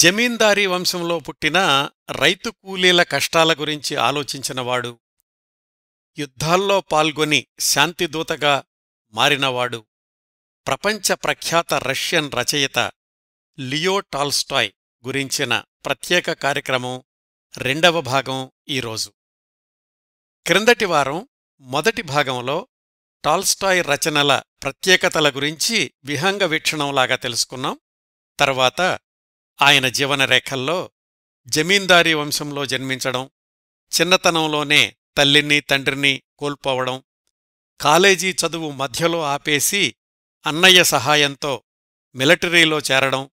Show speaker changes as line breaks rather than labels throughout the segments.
జమీందారీ వంశంలో పుట్టిన రైతు కూలీల కష్టాల గురించి ఆలోచించినవాడు, యుద్ధాల్లో పాల్గొని శాంతిదూతగా మారినవాడు, ప్రపంచ ప్రఖ్యాత రష్యన్ రచయిత లియో టాల్స్టాయ్ గురించిన ప్రత్యేక కార్యక్రమం రెండవ భాగం ఈరోజు. క్రిందటి వారం మొదటి భాగంలో టాల్స్టాయ్ రచనల ప్రత్యేకతల గురించి విహంగ వీక్షణంలాగా తెలుసుకున్నాం. తర్వాత ఆయన జీవనరేఖల్లో జమీందారీ వంశంలో జన్మించడం, చిన్నతనంలోనే తల్లిని తండ్రిని కోల్పోవడం, కాలేజీ చదువు మధ్యలో ఆపేసి అన్నయ్య సహాయంతో మిలిటరీలో చేరడం,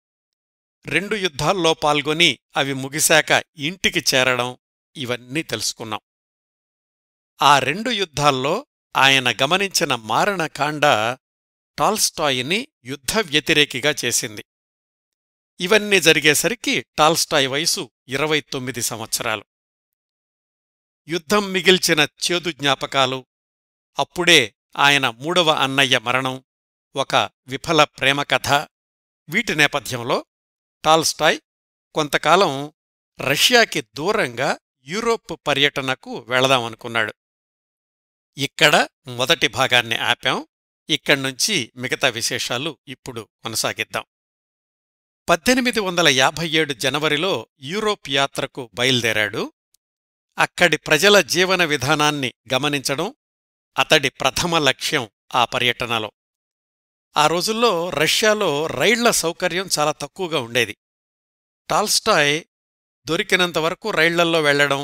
2 యుద్ధాల్లో పాల్గొని అవి ముగిశాక ఇంటికి చేరడం, ఇవన్నీ తెలుసుకున్నాం. ఆ 2 యుద్ధాల్లో ఆయన గమనించిన మారణకాండ టాల్స్టాయ్ని యుద్ధ వ్యతిరేకిగా చేసింది. ఇవన్నీ జరిగేసరికి టాల్స్టాయ్ వయసు 29 సంవత్సరాలు. యుద్ధం మిగిల్చిన చేదు జ్ఞాపకాలు, అప్పుడే ఆయన 3వ అన్నయ్య మరణం, ఒక విఫల ప్రేమకథ, వీటి నేపథ్యంలో టాల్స్టాయ్ కొంతకాలం రష్యాకి దూరంగా యూరోప్ పర్యటనకు వెళదామనుకున్నాడు. ఇక్కడ మొదటి భాగాన్ని ఆపాం. ఇక్కడ్నుంచి మిగతా విశేషాలు ఇప్పుడు కొనసాగిద్దాం. 1857 జనవరిలో యూరోప్ యాత్రకు బయల్దేరాడు. అక్కడి ప్రజల జీవన విధానాన్ని గమనించడం అతడి ప్రథమ లక్ష్యం ఆ పర్యటనలో. ఆ రోజుల్లో రష్యాలో రైళ్ల సౌకర్యం చాలా తక్కువగా ఉండేది. టాల్స్టాయ్ దొరికినంతవరకు రైళ్లల్లో వెళ్లడం,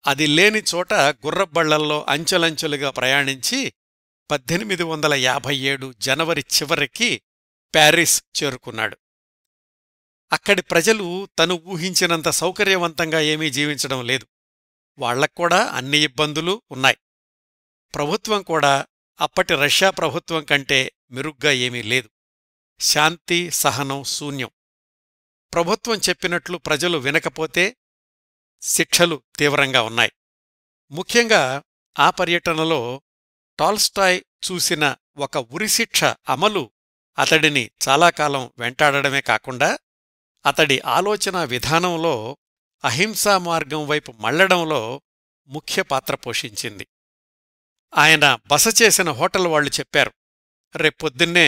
అది లేని చోట గుర్రబళ్లల్లో అంచెలంచెలుగా ప్రయాణించి 1857 జనవరి చివరికి ప్యారిస్ చేరుకున్నాడు. అక్కడి ప్రజలు తను ఊహించినంత సౌకర్యవంతంగా ఏమీ జీవించడం లేదు. వాళ్లక్కూడా అన్ని ఇబ్బందులు ఉన్నాయి. ప్రభుత్వం కూడా అప్పటి రష్యా ప్రభుత్వం కంటే మెరుగ్గా ఏమీ లేదు. శాంతి సహనం శూన్యం. ప్రభుత్వం చెప్పినట్లు ప్రజలు వినకపోతే శిక్షలు తీవ్రంగా ఉన్నాయి. ముఖ్యంగా ఆ పర్యటనలో టాల్స్టాయ్ చూసిన ఒక ఉరిశిక్ష అమలు అతడిని చాలాకాలం వెంటాడడమే కాకుండా అతడి ఆలోచనా విధానంలో అహింసా మార్గం వైపు మళ్లడంలో ముఖ్య పాత్ర పోషించింది. ఆయన బస చేసిన హోటల్ వాళ్లు చెప్పారు, రేపొద్దున్నే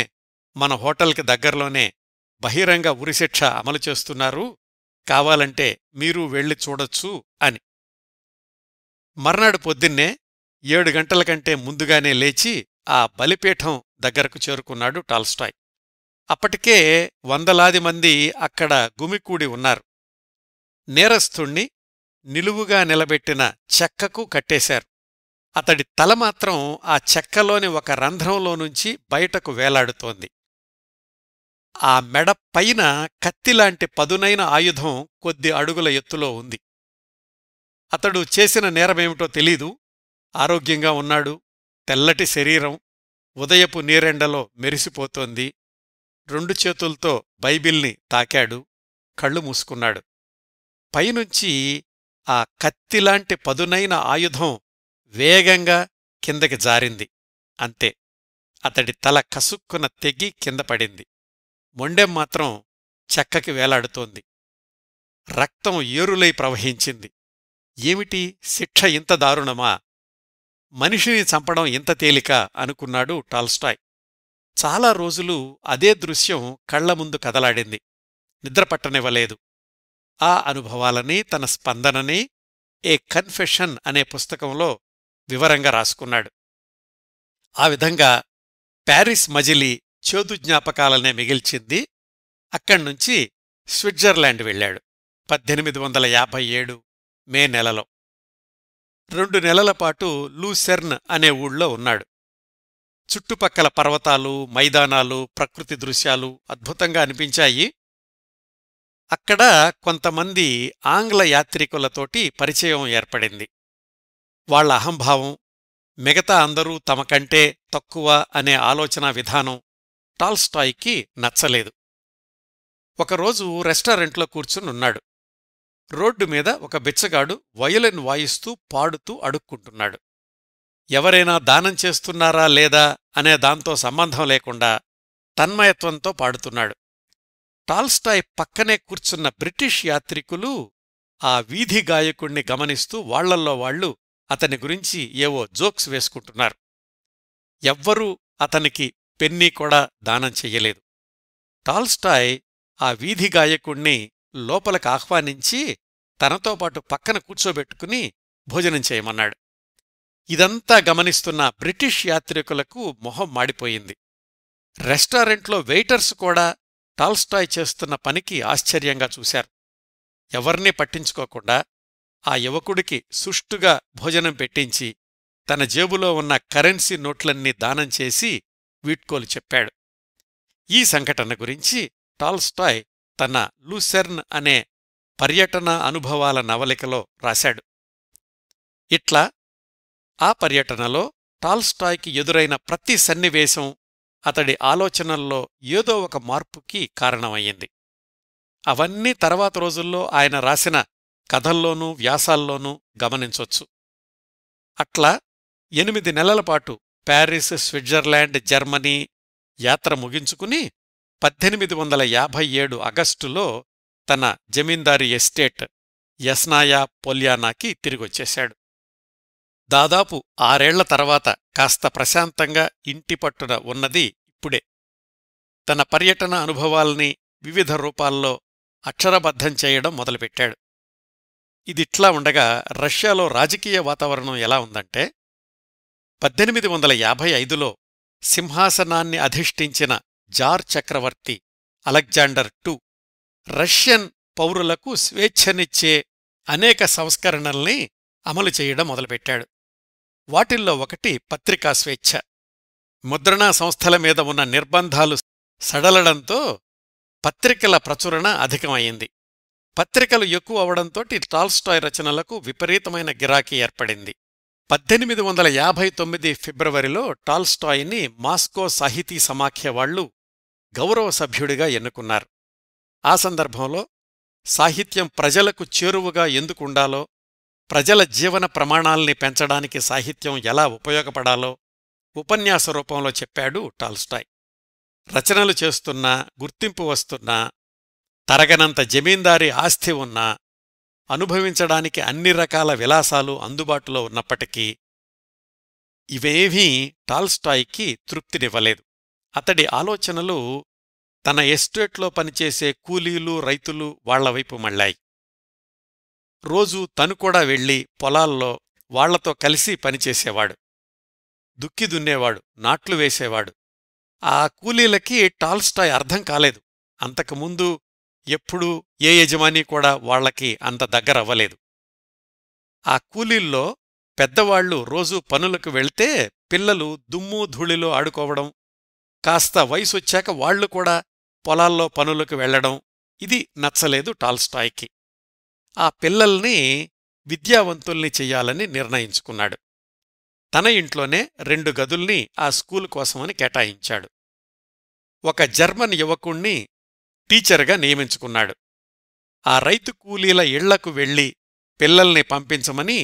మన హోటల్కి దగ్గర్లోనే బహిరంగ ఉరిశిక్ష అమలు చేస్తున్నారు, కావాలంటే మీరు వెళ్లి చూడొచ్చు అని. మర్నాడు పొద్దున్నే 7 గంటల కంటే ముందుగానే లేచి ఆ బలిపీఠం దగ్గరకు చేరుకున్నాడు టాల్స్టాయ్. అప్పటికే వందలాది మంది అక్కడ గుమికూడి ఉన్నారు. నేరస్థుణ్ణి నిలువుగా నిలబెట్టిన చెక్కకు కట్టేశారు. అతడి తల మాత్రం ఆ చెక్కలోని ఒక రంధ్రంలోనుంచి బయటకు వేలాడుతోంది. ఆ మెడ పైన కత్తిలాంటి పదునైన ఆయుధం కొద్ది అడుగుల ఎత్తులో ఉంది. అతడు చేసిన నేరమేమిటో తెలీదు. ఆరోగ్యంగా ఉన్నాడు. తెల్లటి శరీరం ఉదయపు నీరెండలో మెరిసిపోతోంది. 2 చేతుల్తో బైబిల్ని తాకాడు. కళ్ళు మూసుకున్నాడు. పైనుంచి ఆ కత్తిలాంటి పదునైన ఆయుధం వేగంగా కిందకి జారింది. అంతే, అతడి తల కసుక్కున తెగి కింద పడింది. మొండెం మాత్రం చెక్కకి వేలాడుతోంది. రక్తం ఏరులై ప్రవహించింది. ఏమిటి శిక్ష ఇంత దారుణమా? మనిషిని చంపడం ఇంత తేలిక అనుకున్నాడు టాల్స్టాయ్. చాలా రోజులు అదే దృశ్యం కళ్ల ముందు కదలాడింది. నిద్రపట్టనివ్వలేదు. ఆ అనుభవాలని, తన స్పందనని ఏ కన్ఫెషన్ అనే పుస్తకంలో వివరంగా రాసుకున్నాడు. ఆ విధంగా ప్యారిస్ మజిలీ చేదు జ్ఞాపకాలనే మిగిల్చింది. అక్కడ్నుంచి స్విట్జర్లాండ్ వెళ్లాడు 1857 మే నెలలో. 2 నెలల పాటు లూసెర్న్ అనే ఊళ్ళో ఉన్నాడు. చుట్టుపక్కల పర్వతాలు, మైదానాలు, ప్రకృతి దృశ్యాలు అద్భుతంగా అనిపించాయి. అక్కడ కొంతమంది ఆంగ్ల యాత్రికులతోటి పరిచయం ఏర్పడింది. వాళ్ల అహంభావం, మిగతా అందరూ తమకంటే తక్కువ అనే ఆలోచనా విధానం టాల్స్టాయ్కి నచ్చలేదు. ఒకరోజు రెస్టారెంట్లో కూర్చునున్నాడు. రోడ్డు మీద ఒక బిచ్చగాడు వయలిన్ వాయిస్తూ పాడుతూ అడుక్కుంటున్నాడు. ఎవరైనా దానం చేస్తున్నారా లేదా అనే దాంతో సంబంధం లేకుండా తన్మయత్వంతో పాడుతున్నాడు. టాల్స్టాయ్ పక్కనే కూర్చున్న బ్రిటిష్ యాత్రికులు ఆ వీధి గాయకుణ్ణి గమనిస్తూ వాళ్లల్లో వాళ్లు అతని గురించి ఏవో జోక్స్ వేసుకుంటున్నారు. ఎవ్వరూ అతనికి పెన్నీ కూడా దానం చెయ్యలేదు. టాల్స్టాయ్ ఆ వీధి గాయకుణ్ణి లోపలికి ఆహ్వానించి తనతో పాటు పక్కన కూర్చోబెట్టుకుని భోజనం చేయమన్నాడు. ఇదంతా గమనిస్తున్న బ్రిటిష్ యాత్రికులకు మొహం మాడిపోయింది. రెస్టారెంట్లో వెయిటర్స్ కూడా టాల్స్టాయ్ చేస్తున్న పనికి ఆశ్చర్యంగా చూశారు. ఎవర్నీ పట్టించుకోకుండా ఆ యువకుడికి సుష్టుగా భోజనం పెట్టించి తన జేబులో ఉన్న కరెన్సీ నోట్లన్నీ దానం చేసి వీడ్కోలు చెప్పాడు. ఈ సంఘటన గురించి టాల్స్టాయ్ తన లూసెర్న్ అనే పర్యటన అనుభవాల నవలికలో రాశాడు. ఇట్లా ఆ పర్యటనలో టాల్స్టాయ్కి ఎదురైన ప్రతి సన్నివేశం అతడి ఆలోచనల్లో ఏదో ఒక మార్పుకి కారణమయ్యింది. అవన్నీ తర్వాత రోజుల్లో ఆయన రాసిన కథల్లోనూ వ్యాసాల్లోనూ గమనించొచ్చు. అట్లా 8 నెలలపాటు ప్యారిస్, స్విట్జర్లాండ్, జర్మనీ యాత్ర ముగించుకుని 1857 ఆగస్టులో తన జమీందారీ ఎస్టేట్ యస్నాయా పోల్యానాకి తిరిగొచ్చేశాడు. దాదాపు 6 ఏళ్ల తర్వాత కాస్త ప్రశాంతంగా ఇంటిపట్టున ఉన్నది ఇప్పుడే. తన పర్యటన అనుభవాల్ని వివిధ రూపాల్లో అక్షరబద్ధం చేయడం మొదలుపెట్టాడు. ఇదిట్లా ఉండగా రష్యాలో రాజకీయ వాతావరణం ఎలా ఉందంటే 1855లో సింహాసనాన్ని అధిష్ఠించిన జార్ చక్రవర్తి అలెగ్జాండర్ II రష్యన్ పౌరులకు స్వేచ్ఛనిచ్చే అనేక సంస్కరణల్ని అమలు చేయడం మొదలుపెట్టాడు. వాటిల్లో ఒకటి పత్రికా స్వేచ్ఛ. ముద్రణా సంస్థల మీద ఉన్న నిర్బంధాలు సడలడంతో పత్రికల ప్రచురణ అధికమయ్యింది. పత్రికలు ఎక్కువ అవడంతోటి టాల్స్టాయ్ రచనలకు విపరీతమైన గిరాకీ ఏర్పడింది. 1859 ఫిబ్రవరిలో టాల్స్టాయ్ని మాస్కో సాహితీ సమాఖ్య వాళ్లు గౌరవ సభ్యుడిగా ఎన్నుకున్నారు. ఆ సందర్భంలో సాహిత్యం ప్రజలకు చేరువగా ఎందుకుండాలో, ప్రజల జీవన ప్రమాణాల్ని పెంచడానికి సాహిత్యం ఎలా ఉపయోగపడాలో ఉపన్యాస రూపంలో చెప్పాడు టాల్స్టాయ్. రచనలు చేస్తున్నా, గుర్తింపు వస్తున్నా, తరగనంత జమీందారీ ఆస్తి ఉన్నా, అనుభవించడానికి అన్ని రకాల విలాసాలు అందుబాటులో ఉన్నప్పటికీ ఇవేమీ టాల్స్టాయ్కి తృప్తినివ్వలేదు. అతడి ఆలోచనలు తన ఎస్టేట్లో పనిచేసే కూలీలు, రైతులు వాళ్లవైపు మళ్ళాయి. రోజూ తను కూడా వెళ్ళి పొలాల్లో వాళ్లతో కలిసి పనిచేసేవాడు. దుక్కి దున్నేవాడు, నాట్లు వేసేవాడు. ఆ కూలీలకి టాల్స్టాయ్ అర్థం కాలేదు. అంతకుముందు ఎప్పుడూ ఏ యజమాని కూడా వాళ్లకి అంత దగ్గరవ్వలేదు. ఆ కూలీల్లో పెద్దవాళ్లు రోజూ పనులకు వెళ్తే పిల్లలు దుమ్ము ధూళిలో ఆడుకోవడం, కాస్త వయసొచ్చాక వాళ్లు కూడా పొలాల్లో పనులకు వెళ్లడం ఇది నచ్చలేదు టాల్స్టాయ్కి. ఆ పిల్లల్ని విద్యావంతుల్ని చెయ్యాలని నిర్ణయించుకున్నాడు. తన ఇంట్లోనే 2 గదుల్ని ఆ స్కూలు కోసమని కేటాయించాడు. ఒక జర్మన్ యువకుణ్ణి టీచర్గా నియమించుకున్నాడు. ఆ రైతు కూలీల ఇళ్లకు వెళ్లి పిల్లల్ని పంపించమని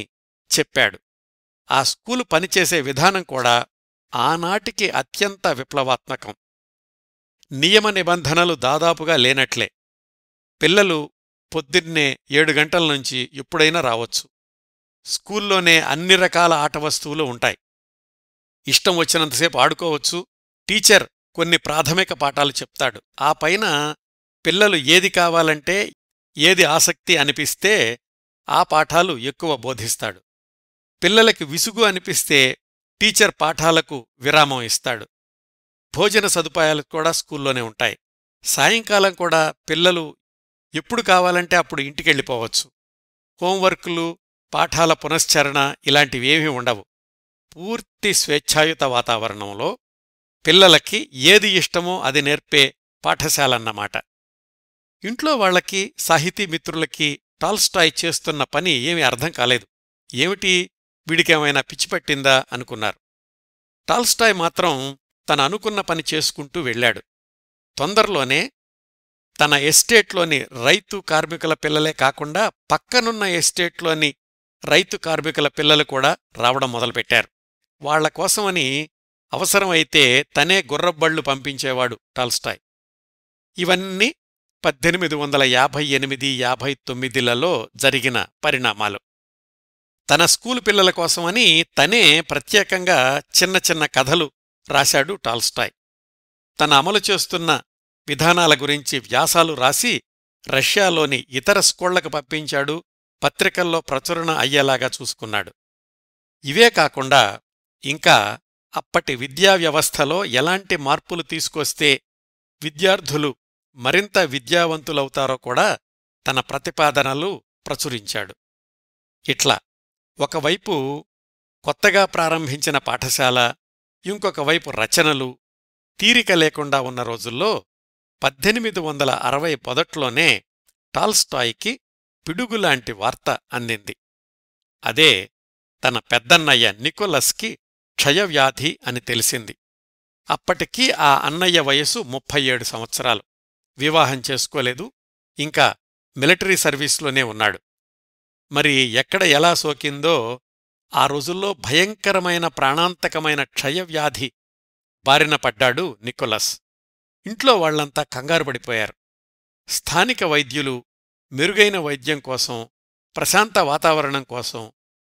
చెప్పాడు. ఆ స్కూలు పనిచేసే విధానం కూడా ఆనాటికి అత్యంత విప్లవాత్మకం. నియమ నిబంధనలు దాదాపుగా లేనట్లే. పిల్లలు పొద్దున్నే 7 గంటల నుంచి ఎప్పుడైనా రావచ్చు. స్కూల్లోనే అన్ని రకాల ఆట వస్తువులు ఉంటాయి. ఇష్టం వచ్చినంతసేపు ఆడుకోవచ్చు. టీచర్ కొన్ని ప్రాథమిక పాఠాలు చెప్తాడు. ఆ పైన పిల్లలు ఏది కావాలంటే, ఏది ఆసక్తి అనిపిస్తే ఆ పాఠాలు ఎక్కువ బోధిస్తాడు. పిల్లలకి విసుగు అనిపిస్తే టీచర్ పాఠాలకు విరామం ఇస్తాడు. భోజన సదుపాయాలు కూడా స్కూల్లోనే ఉంటాయి. సాయంకాలం కూడా పిల్లలు ఎప్పుడు కావాలంటే అప్పుడు ఇంటికెళ్ళిపోవచ్చు. హోంవర్కులు, పాఠాల పునశ్చరణ ఇలాంటివేమీ ఉండవు. పూర్తి స్వేచ్ఛాయుత వాతావరణంలో పిల్లలకి ఏది ఇష్టమో అది నేర్పే పాఠశాలన్నమాట. ఇంట్లో వాళ్లకి, సాహితీ మిత్రులకి టాల్స్టాయ్ చేస్తున్న పని ఏమీ అర్థం కాలేదు. ఏమిటి, వీడికేమైనా పిచ్చిపట్టిందా అనుకున్నారు. టాల్స్టాయ్ మాత్రం తన అనుకున్న పని చేసుకుంటూ వెళ్లాడు. తొందరలోనే తన ఎస్టేట్లోని రైతు కార్మికుల పిల్లలే కాకుండా పక్కనున్న ఎస్టేట్లోని రైతు కార్మికుల పిల్లలు కూడా రావడం మొదలుపెట్టారు. వాళ్లకోసమని అవసరమైతే తనే గుర్రబళ్ళు పంపించేవాడు టాల్స్టాయ్. ఇవన్నీ 1858–59లలో జరిగిన పరిణామాలు. తన స్కూలు పిల్లల కోసమని తనే ప్రత్యేకంగా చిన్న చిన్న కథలు రాశాడు టాల్స్టాయ్. తన అమలు చేస్తున్న విధానాల గురించి వ్యాసాలు రాసి రష్యాలోని ఇతర స్కూళ్లకు పంపించాడు, పత్రికల్లో ప్రచురణ అయ్యేలాగా చూసుకున్నాడు. ఇవే కాకుండా ఇంకా అప్పటి విద్యా వ్యవస్థలో ఎలాంటి మార్పులు తీసుకొస్తే విద్యార్థులు మరింత విద్యావంతులవుతారో కూడా తన ప్రతిపాదనలు ప్రచురించాడు. ఇట్లా ఒకవైపు కొత్తగా ప్రారంభించిన పాఠశాల, ఇంకొక వైపు రచనలు, తీరిక లేకుండా ఉన్న రోజుల్లో 1860 మొదట్లోనే టాల్స్టాయ్కి పిడుగులాంటి వార్త అందింది. అదే తన పెద్దన్నయ్య నికోలస్కి క్షయవ్యాధి అని తెలిసింది. అప్పటికీ ఆ అన్నయ్య వయసు 37 సంవత్సరాలు. వివాహం చేసుకోలేదు, ఇంకా మిలిటరీ సర్వీస్లోనే ఉన్నాడు. మరి ఎక్కడ ఎలా సోకిందో ఆ రోజుల్లో భయంకరమైన ప్రాణాంతకమైన క్షయవ్యాధి బారిన పడ్డాడు నికోలస్. ఇంట్లో వాళ్లంతా కంగారుపడిపోయారు. స్థానిక వైద్యులు మెరుగైన వైద్యం కోసం, ప్రశాంత వాతావరణం కోసం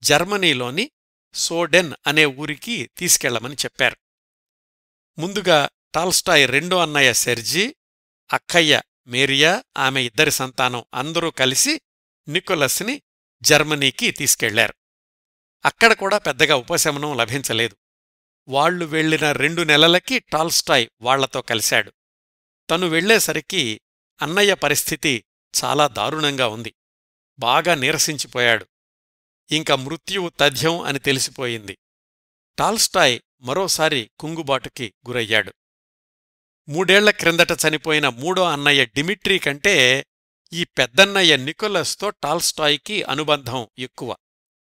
జర్మనీలోని సోడెన్ అనే ఊరికి తీసుకెళ్లమని చెప్పారు. ముందుగా టాల్స్టాయ్ రెండో అన్నయ్య సెర్జీ, అక్కయ్య మేరియా, ఆమె ఇద్దరి సంతానం అందరూ కలిసి నికోలస్ని జర్మనీకి తీసుకెళ్లారు. అక్కడ కూడా పెద్దగా ఉపశమనం లభించలేదు. వాళ్లు వెళ్లిన 2 నెలలకి టాల్స్టాయ్ వాళ్లతో కలిశాడు. తను వెళ్లేసరికి అన్నయ్య పరిస్థితి చాలా దారుణంగా ఉంది. బాగా నీరసించిపోయాడు. ఇంక మృత్యువు తథ్యం అని తెలిసిపోయింది. టాల్స్టాయ్ మరోసారి కుంగుబాటుకి గురయ్యాడు. 3 ఏళ్ల క్రిందట చనిపోయిన మూడో అన్నయ్య డిమిట్రీ కంటే ఈ పెద్దన్నయ్య నికోలస్తో టాల్స్టాయ్కి అనుబంధం ఎక్కువ.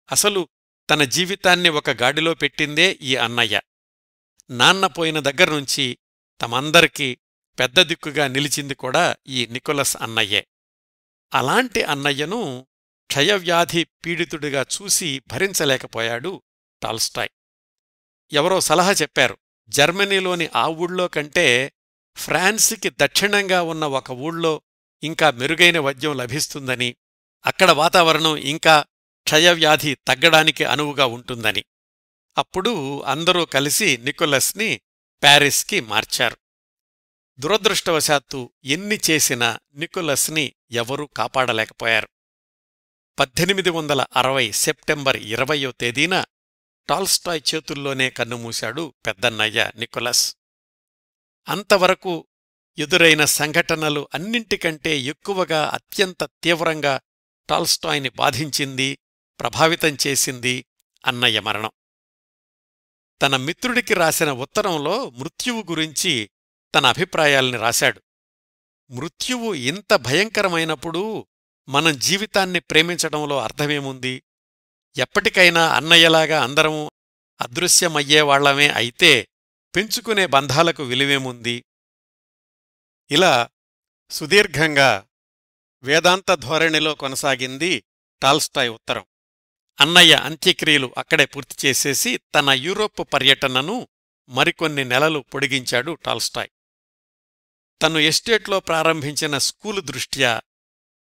అసలు తన జీవితాన్ని ఒక గాడిలో పెట్టిందే ఈ అన్నయ్య. నాన్న పోయిన దగ్గర్నుంచి తమందరికీ పెద్ద దిక్కుగా నిలిచింది కూడా ఈ నికోలస్ అన్నయ్యే. అలాంటి అన్నయ్యను క్షయవ్యాధి పీడితుడిగా చూసి భరించలేకపోయాడు టాల్స్టాయ్. ఎవరో సలహా చెప్పారు, జర్మనీలోని ఆ ఊళ్ళో కంటే ఫ్రాన్స్కి దక్షిణంగా ఉన్న ఒక ఊళ్ళో ఇంకా మెరుగైన వైద్యం లభిస్తుందని, అక్కడ వాతావరణం ఇంకా క్షయవ్యాధి తగ్గడానికి అనువుగా ఉంటుందని. అప్పుడు అందరూ కలిసి నికోలస్ని ప్యారిస్కి మార్చారు. దురదృష్టవశాత్తు ఎన్ని చేసినా నికోలస్ని ఎవరూ కాపాడలేకపోయారు. 1860 సెప్టెంబర్ 20వ తేదీన టాల్స్టాయ్ చేతుల్లోనే కన్నుమూశాడు పెద్దన్నయ్య నికోలస్. అంతవరకు ఎదురైన సంఘటనలు అన్నింటికంటే ఎక్కువగా అత్యంత తీవ్రంగా టాల్స్టాయ్ని బాధించింది, ప్రభావితం చేసింది అన్నయ్య మరణం. తన మిత్రుడికి రాసిన ఉత్తరంలో మృత్యువు గురించి తన అభిప్రాయాల్ని రాశాడు. మృత్యువు ఇంత భయంకరమైనప్పుడు మనం జీవితాన్ని ప్రేమించడంలో అర్థమేముంది? ఎప్పటికైనా అన్నయ్యలాగా అందరం అదృశ్యమయ్యేవాళ్లమే అయితే పెంచుకునే బంధాలకు విలువేముంది? ఇలా సుదీర్ఘంగా వేదాంత ధోరణిలో కొనసాగింది టాల్స్టాయ్ ఉత్తరం. అన్నయ్య అంత్యక్రియలు అక్కడే పూర్తి చేసేసి తన యూరోప్ పర్యటనను మరికొన్ని నెలలు పొడిగించాడు టాల్స్టాయ్. తను ఎస్టేట్లో ప్రారంభించిన స్కూలు దృష్ట్యా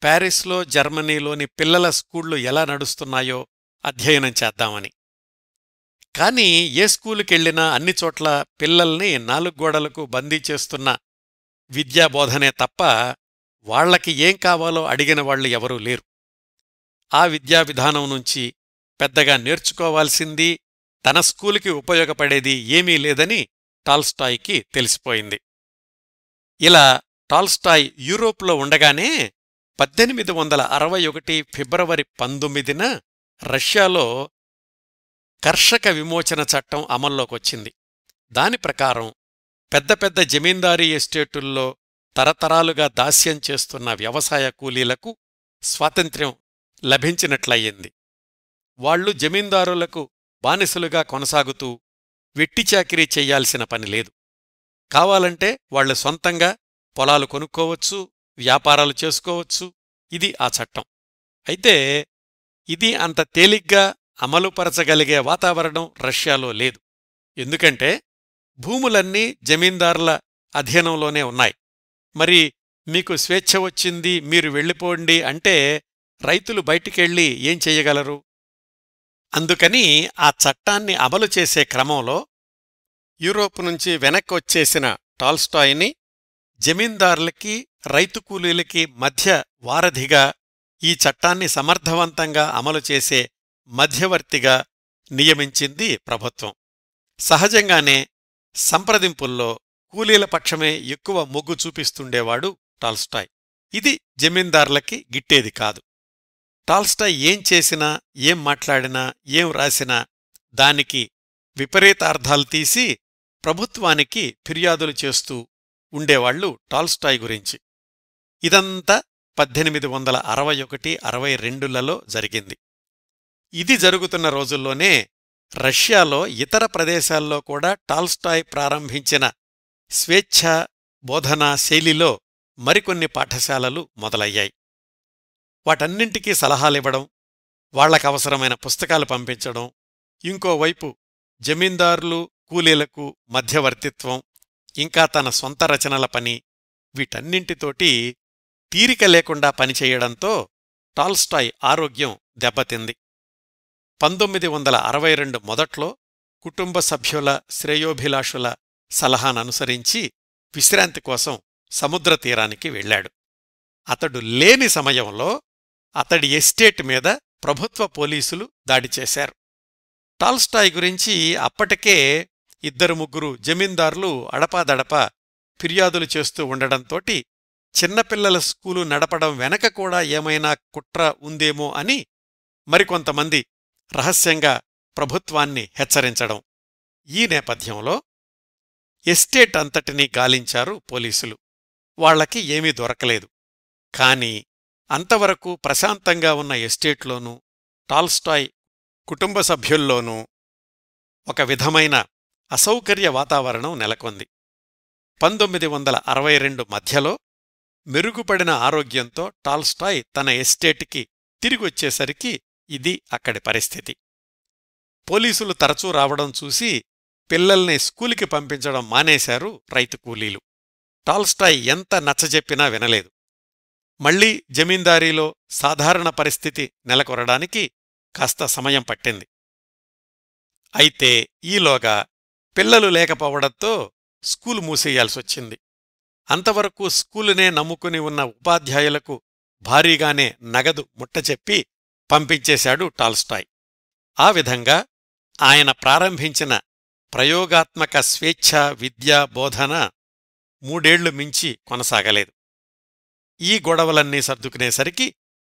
ప్యారిస్లో, జర్మనీలోని పిల్లల స్కూళ్లు ఎలా నడుస్తున్నాయో అధ్యయనం చేద్దామని. కాని ఏ స్కూలుకెళ్లినా అన్ని చోట్ల పిల్లల్ని 4 గోడలకు బందీ చేస్తున్న విద్యాబోధనే తప్ప వాళ్లకి ఏం కావాలో అడిగిన వాళ్లు ఎవరూ లేరు. ఆ విద్యా విధానం నుంచి పెద్దగా నేర్చుకోవాల్సింది, తన స్కూలుకి ఉపయోగపడేది ఏమీ లేదని టాల్స్టాయ్కి తెలిసిపోయింది. ఇలా టాల్స్టాయ్ యూరోప్లో ఉండగానే 1861 ఫిబ్రవరి 19న రష్యాలో కర్షక విమోచన చట్టం అమల్లోకొచ్చింది. దాని ప్రకారం పెద్ద పెద్ద జమీందారీ ఎస్టేటుల్లో తరతరాలుగా దాస్యం చేస్తున్న వ్యవసాయ కూలీలకు స్వాతంత్ర్యం లభించినట్లయింది. వాళ్లు జమీందారులకు బానిసలుగా కొనసాగుతూ వెట్టిచాకిరీ చెయ్యాల్సిన పనిలేదు. కావాలంటే వాళ్లు సొంతంగా పొలాలు కొనుక్కోవచ్చు, వ్యాపారాలు చేసుకోవచ్చు. ఇది ఆ చట్టం. అయితే ఇది అంత తేలిగ్గా అమలుపరచగలిగే వాతావరణం రష్యాలో లేదు. ఎందుకంటే భూములన్నీ జమీందారుల అధీనంలోనే ఉన్నాయి. మరి మీకు స్వేచ్ఛ వచ్చింది, మీరు వెళ్ళిపోండి అంటే రైతులు బయటికెళ్ళి ఏం చెయ్యగలరు? అందుకని ఆ చట్టాన్ని అమలు చేసే క్రమంలో యూరోప్ నుంచి వెనక్కొచ్చేసిన టాల్స్టాయ్ని జమీందార్లకి, రైతు కూలీలకి మధ్య వారధిగా, ఈ చట్టాన్ని సమర్థవంతంగా అమలు చేసే మధ్యవర్తిగా నియమించింది ప్రభుత్వం. సహజంగానే సంప్రదింపుల్లో కూలీల పక్షమే ఎక్కువ మొగ్గు చూపిస్తుండేవాడు టాల్స్టాయ్. ఇది జమీందార్లకి గిట్టేది కాదు. టాల్స్టాయ్ ఏం చేసినా, ఏం మాట్లాడినా, ఏం రాసినా దానికి విపరీతార్థాలు తీసి ప్రభుత్వానికి ఫిర్యాదులు చేస్తూ ఉండేవాళ్లు టాల్స్టాయ్ గురించి. ఇదంతా 1861-62లలో జరిగింది. ఇది జరుగుతున్న రోజుల్లోనే రష్యాలో ఇతర ప్రదేశాల్లో కూడా టాల్స్టాయ్ ప్రారంభించిన స్వేచ్ఛా బోధనా శైలిలో మరికొన్ని పాఠశాలలు మొదలయ్యాయి. వాటన్నింటికీ సలహాలివ్వడం, వాళ్లకవసరమైన పుస్తకాలు పంపించడం, ఇంకోవైపు జమీందారులు, కూలీలకు మధ్యవర్తిత్వం, ఇంకా తన సొంత రచనల పని, వీటన్నింటితోటి తీరిక లేకుండా పనిచేయడంతో టాల్స్టాయ్ ఆరోగ్యం దెబ్బతింది. 1962 మొదట్లో కుటుంబ సభ్యుల, శ్రేయోభిలాషుల సలహాననుసరించి విశ్రాంతి కోసం సముద్రతీరానికి వెళ్లాడు. అతడు లేని సమయంలో అతడి ఎస్టేట్ మీద ప్రభుత్వ పోలీసులు దాడి చేశారు. టాల్స్టాయ్ గురించి అప్పటికే 2-3 జమీందార్లు అడపాదడపా ఫిర్యాదులు చేస్తూ ఉండడంతోటి చిన్నపిల్లల స్కూలు నడపడం వెనక కూడా ఏమైనా కుట్ర ఉందేమో అని మరికొంతమంది రహస్యంగా ప్రభుత్వాన్ని హెచ్చరించడం. ఈ నేపథ్యంలో ఎస్టేట్ అంతటినీ గాలించారు పోలీసులు. వాళ్లకి ఏమీ దొరకలేదు. కాని అంతవరకు ప్రశాంతంగా ఉన్న ఎస్టేట్లోనూ, టాల్స్టాయ్ కుటుంబ సభ్యుల్లోనూ ఒక విధమైన అసౌకర్య వాతావరణం నెలకొంది. 1962 మధ్యలో మెరుగుపడిన ఆరోగ్యంతో టాల్స్టాయ్ తన ఎస్టేటుకి తిరిగొచ్చేసరికి ఇది అక్కడి పరిస్థితి. పోలీసులు తరచూ రావడం చూసి పిల్లల్ని స్కూలుకి పంపించడం మానేశారు రైతు కూలీలు. టాల్స్టాయ్ ఎంత నచ్చజెప్పినా వినలేదు. మళ్లీ జమీందారీలో సాధారణ పరిస్థితి నెలకొనడానికి కాస్త సమయం పట్టింది. అయితే ఈలోగా పిల్లలు లేకపోవడంతో స్కూలు మూసేయాల్సొచ్చింది. అంతవరకు స్కూలునే నమ్ముకుని ఉన్న ఉపాధ్యాయులకు భారీగానే నగదు ముట్టచెప్పి పంపించేశాడు టాల్స్టాయ్. ఆ విధంగా ఆయన ప్రారంభించిన ప్రయోగాత్మక స్వేచ్ఛా విద్యా బోధన 3 ఏళ్లు మించి కొనసాగలేదు. ఈ గొడవలన్నీ సర్దుకునేసరికి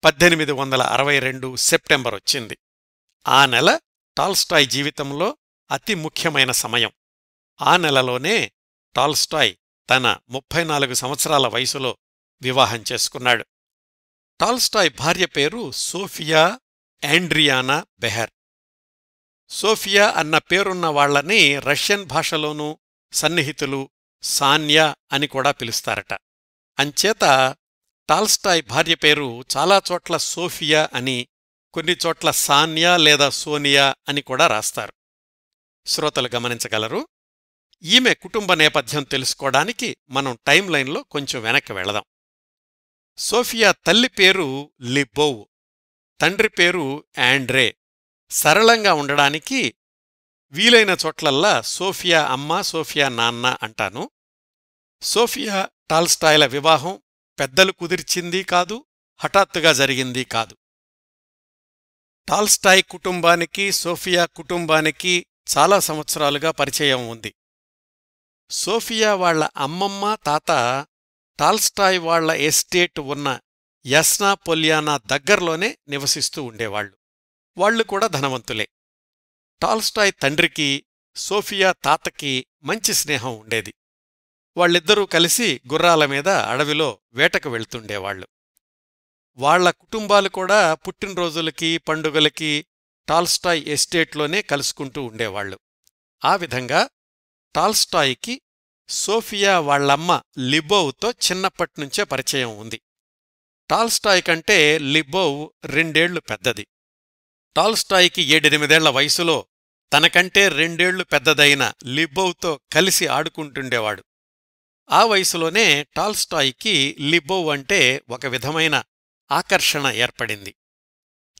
1862 సెప్టెంబరొచ్చింది. ఆ నెల టాల్స్టాయ్ జీవితంలో అతి ముఖ్యమైన సమయం. ఆ నెలలోనే టాల్స్టాయ్ తన 34 సంవత్సరాల వయసులో వివాహం చేసుకున్నాడు. టాల్స్టాయ్ భార్య పేరు సోఫియా ఆండ్రియానా బెహర్. సోఫియా అన్న పేరున్న వాళ్లని రష్యన్ భాషలోనూ సన్నిహితులు సాన్యా అని కూడా పిలుస్తారట. అంచేత టాల్స్టాయ్ భార్య పేరు చాలా చోట్ల సోఫియా అని, కొన్ని చోట్ల సాన్యా లేదా సోనియా అని కూడా రాస్తారు. శ్రోతలు గమనించగలరు. ఈమె కుటుంబ నేపథ్యం తెలుసుకోవడానికి మనం టైం లైన్లో కొంచెం వెనక్కి వెళదాం. సోఫియా తల్లి పేరు లిబోవ్, తండ్రి పేరు ఆండ్రే. సరళంగా ఉండడానికి వీలైన చోట్లల్లా సోఫియా అమ్మ, సోఫియా నాన్న అంటాను. సోఫియా టాల్స్టాయ్ల వివాహం పెద్దలు కుదిర్చిందీ కాదు, హఠాత్తుగా జరిగిందీ కాదు. టాల్స్టాయ్ కుటుంబానికి, సోఫియా కుటుంబానికి చాలా సంవత్సరాలుగా పరిచయం ఉంది. సోఫియా వాళ్ల అమ్మమ్మ, తాత టాల్స్టాయ్ వాళ్ల ఎస్టేట్ ఉన్న యస్నా పొల్యానా దగ్గర్లోనే నివసిస్తూ ఉండేవాళ్లు. వాళ్లు కూడా ధనవంతులే. టాల్స్టాయ్ తండ్రికి, సోఫియా తాతకి మంచి స్నేహం ఉండేది. వాళ్ళిద్దరూ కలిసి గుర్రాల మీద అడవిలో వేటకు వెళ్తుండేవాళ్లు. వాళ్ల కుటుంబాలు కూడా పుట్టినరోజులకి, పండుగలకి టాల్స్టాయ్ ఎస్టేట్లోనే కలుసుకుంటూ ఉండేవాళ్లు. ఆ విధంగా టాల్స్టాయ్కి సోఫియా వాళ్లమ్మ లిబోవ్తో చిన్నప్పట్నుంచే పరిచయం ఉంది. టాల్స్టాయ్ కంటే లిబోవ్ 2 ఏళ్లు పెద్దది. టాల్స్టాయ్కి 7-8 వయసులో తనకంటే 2 ఏళ్లు పెద్దదైన లిబోవ్తో కలిసి ఆడుకుంటుండేవాడు. ఆ వయసులోనే టాల్స్టాయ్కి లిబోవ్ అంటే ఒక విధమైన ఆకర్షణ ఏర్పడింది.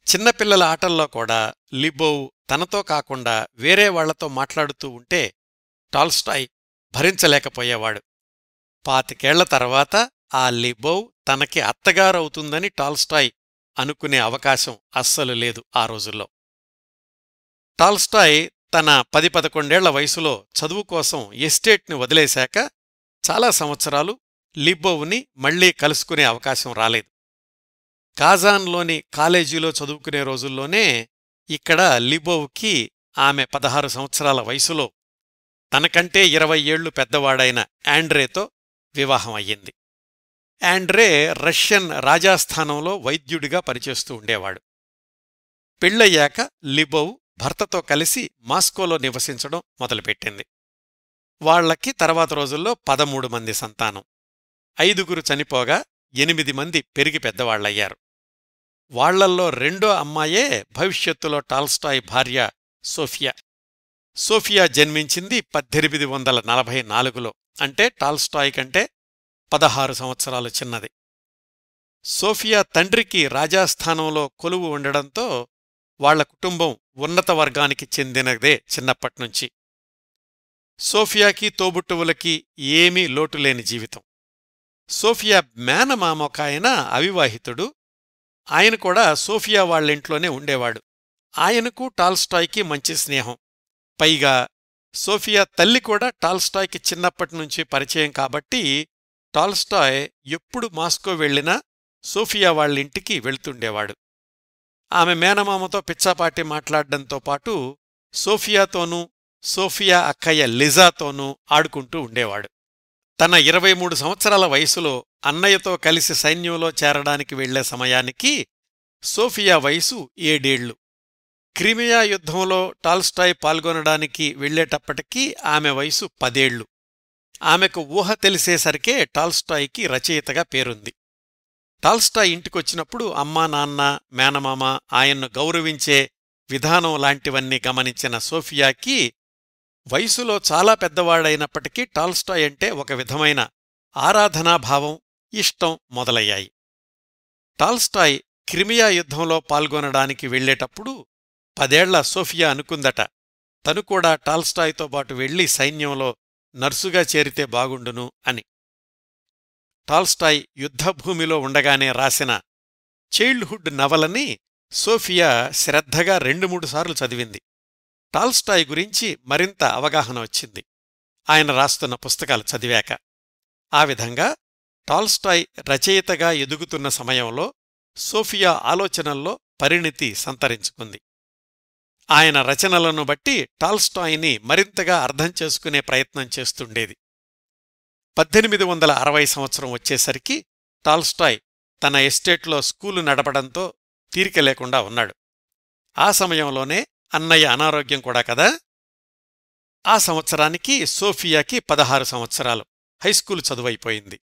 చిన్నపిల్లల ఆటల్లో కూడా లిబోవ్ తనతో కాకుండా వేరే వాళ్లతో మాట్లాడుతూ ఉంటే టాల్స్టాయ్ భరించలేకపోయేవాడు. 25 తర్వాత ఆ లిబోవ్ తనకి అత్తగారవుతుందని టాల్స్టాయ్ అనుకునే అవకాశం అస్సలు లేదు ఆ రోజుల్లో. టాల్స్టాయ్ తన 10-11 వయసులో చదువుకోసం ఎస్టేట్ని వదిలేశాక చాలా సంవత్సరాలు లిబోవ్ని మళ్లీ కలుసుకునే అవకాశం రాలేదు. కాజాన్లోని కాలేజీలో చదువుకునే రోజుల్లోనే ఇక్కడ లిబోవ్కి ఆమె 16 సంవత్సరాల వయసులో తనకంటే 20 ఏళ్లు పెద్దవాడైన యాండ్రేతో వివాహం అయ్యింది. యాండ్రే రష్యన్ రాజాస్థానంలో వైద్యుడిగా పనిచేస్తూ ఉండేవాడు. పెళ్లయ్యాక లిబోవ్ భర్తతో కలిసి మాస్కోలో నివసించడం మొదలుపెట్టింది. వాళ్లకి తర్వాత రోజుల్లో 13 మంది సంతానం. 5 చనిపోగా 8 మంది పెరిగి పెద్దవాళ్లయ్యారు. వాళ్లల్లో రెండో అమ్మాయే భవిష్యత్తులో టాల్స్టాయ్ భార్య సోఫియా. సోఫియా జన్మించింది 1844లో, అంటే టాల్స్టాయ్ కంటే 16 సంవత్సరాలు చిన్నది. సోఫియా తండ్రికి రాజాస్థానంలో కొలువు ఉండడంతో వాళ్ల కుటుంబం ఉన్నత వర్గానికి చెందినదే చిన్నప్పట్నుంచి. సోఫియాకి తోబుట్టువులకి ఏమీ లోటులేని జీవితం. సోఫియా మేనమామొకాయన అవివాహితుడు. ఆయన కూడా సోఫియా వాళ్లింట్లోనే ఉండేవాడు. ఆయనకు టాల్స్టాయ్కి మంచి స్నేహం. పైగా సోఫియా తల్లి కూడా టాల్స్టాయ్కి చిన్నప్పటినుంచి పరిచయం కాబట్టి టాల్స్టాయ్ ఎప్పుడు మాస్కో వెళ్లినా సోఫియా వాళ్లింటికి వెళ్తుండేవాడు. ఆమె మేనమామతో పిచ్చాపాటి మాట్లాడ్డంతో పాటు సోఫియాతోనూ సోఫియా అక్కయ్య లిజాతోనూ ఆడుకుంటూ ఉండేవాడు. తన 23 సంవత్సరాల వయసులో అన్నయ్యతో కలిసి సైన్యంలో చేరడానికి వెళ్లే సమయానికి సోఫియా వయసు 7 ఏళ్లు. క్రిమియా యుద్ధంలో టాల్స్టాయ్ పాల్గొనడానికి వెళ్లేటప్పటికీ ఆమె వయసు 10 ఏళ్లు. ఆమెకు ఊహ తెలిసేసరికే టాల్స్టాయ్కి రచయితగా పేరుంది. టాల్స్టాయ్ ఇంటికొచ్చినప్పుడు అమ్మా, నాన్న, మేనమామ ఆయన్ను గౌరవించే విధానం లాంటివన్నీ గమనించిన సోఫియాకి వయసులో చాలా పెద్దవాడైనప్పటికీ టాల్స్టాయ్ అంటే ఒక విధమైన ఆరాధనాభావం, ఇష్టం మొదలయ్యాయి. టాల్స్టాయ్ క్రిమియా యుద్ధంలో పాల్గొనడానికి వెళ్లేటప్పుడు 10 ఏళ్ల సోఫియా అనుకుందట, తను కూడా టాల్స్టాయ్తో పాటు వెళ్లి సైన్యంలో నర్సుగా చేరితే బాగుండును అని. టాల్స్టాయ్ యుద్ధభూమిలో ఉండగానే రాసిన చైల్డ్హుడ్ నవలని సోఫియా శ్రద్ధగా 2-3 సార్లు చదివింది. టాల్స్టాయ్ గురించి మరింత అవగాహన వచ్చింది ఆయన రాస్తున్న పుస్తకాలు చదివాక. ఆ విధంగా టాల్స్టాయ్ రచయితగా ఎదుగుతున్న సమయంలో సోఫియా ఆలోచనల్లో పరిణితి సంతరించుకుంది. ఆయన రచనలను బట్టి టాల్స్టాయ్ని మరింతగా అర్థం చేసుకునే ప్రయత్నం చేస్తుండేది. 1860 సంవత్సరం వచ్చేసరికి టాల్స్టాయ్ తన ఎస్టేట్లో స్కూలు నడపడంతో తీరిక లేకుండా ఉన్నాడు. ఆ సమయంలోనే అన్నయ్య అనారోగ్యం కూడా కదా. ఆ సంవత్సరానికి సోఫియాకి 16 సంవత్సరాలు, హైస్కూలు చదువైపోయింది.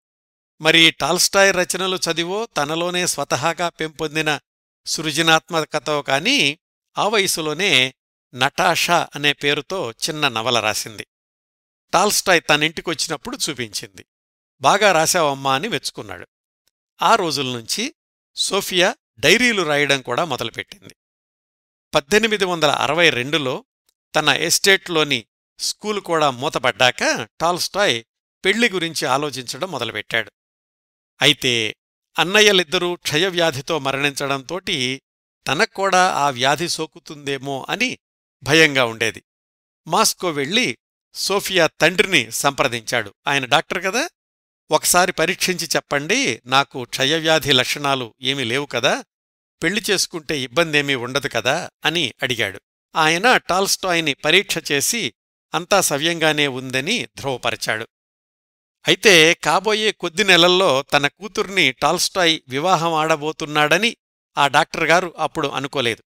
మరి టాల్స్టాయ్ రచనలు చదివో తనలోనే స్వతహాగా పెంపొందిన సృజనాత్మకతో కాని ఆ వయసులోనే నటాషా అనే పేరుతో చిన్న నవల రాసింది. టాల్స్టాయ్ తనింటికొచ్చినప్పుడు చూపించింది. బాగా రాశావమ్మా అని మెచ్చుకున్నాడు. ఆ రోజుల్నుంచి సోఫియా డైరీలు రాయడం కూడా మొదలుపెట్టింది. 1862లో తన ఎస్టేట్లోని స్కూలు కూడా మూతపడ్డాక టాల్స్టాయ్ పెళ్లి గురించి ఆలోచించడం మొదలుపెట్టాడు. అయితే అన్నయ్యలిద్దరూ క్షయవ్యాధితో మరణించడంతోటి తనక్కూడా ఆ వ్యాధి సోకుతుందేమో అని భయంగా ఉండేది. మాస్కో వెళ్లి సోఫియా తండ్రిని సంప్రదించాడు. ఆయన డాక్టర్ కదా, ఒకసారి పరీక్షించి చెప్పండి, నాకు క్షయవ్యాధి లక్షణాలు ఏమీ లేవు కదా, పెళ్లి చేసుకుంటే ఇబ్బందేమీ ఉండదు కదా అని అడిగాడు. ఆయన టాల్స్టాయ్ని పరీక్ష చేసి అంతా సవ్యంగానే ఉందని ధృవపరిచాడు. అయితే కాబోయే కొద్ది నెలల్లో తన కూతుర్ని టాల్స్టాయ్ వివాహం ఆడబోతున్నాడని ఆ డాక్టర్గారు అప్పుడు అనుకోలేదు.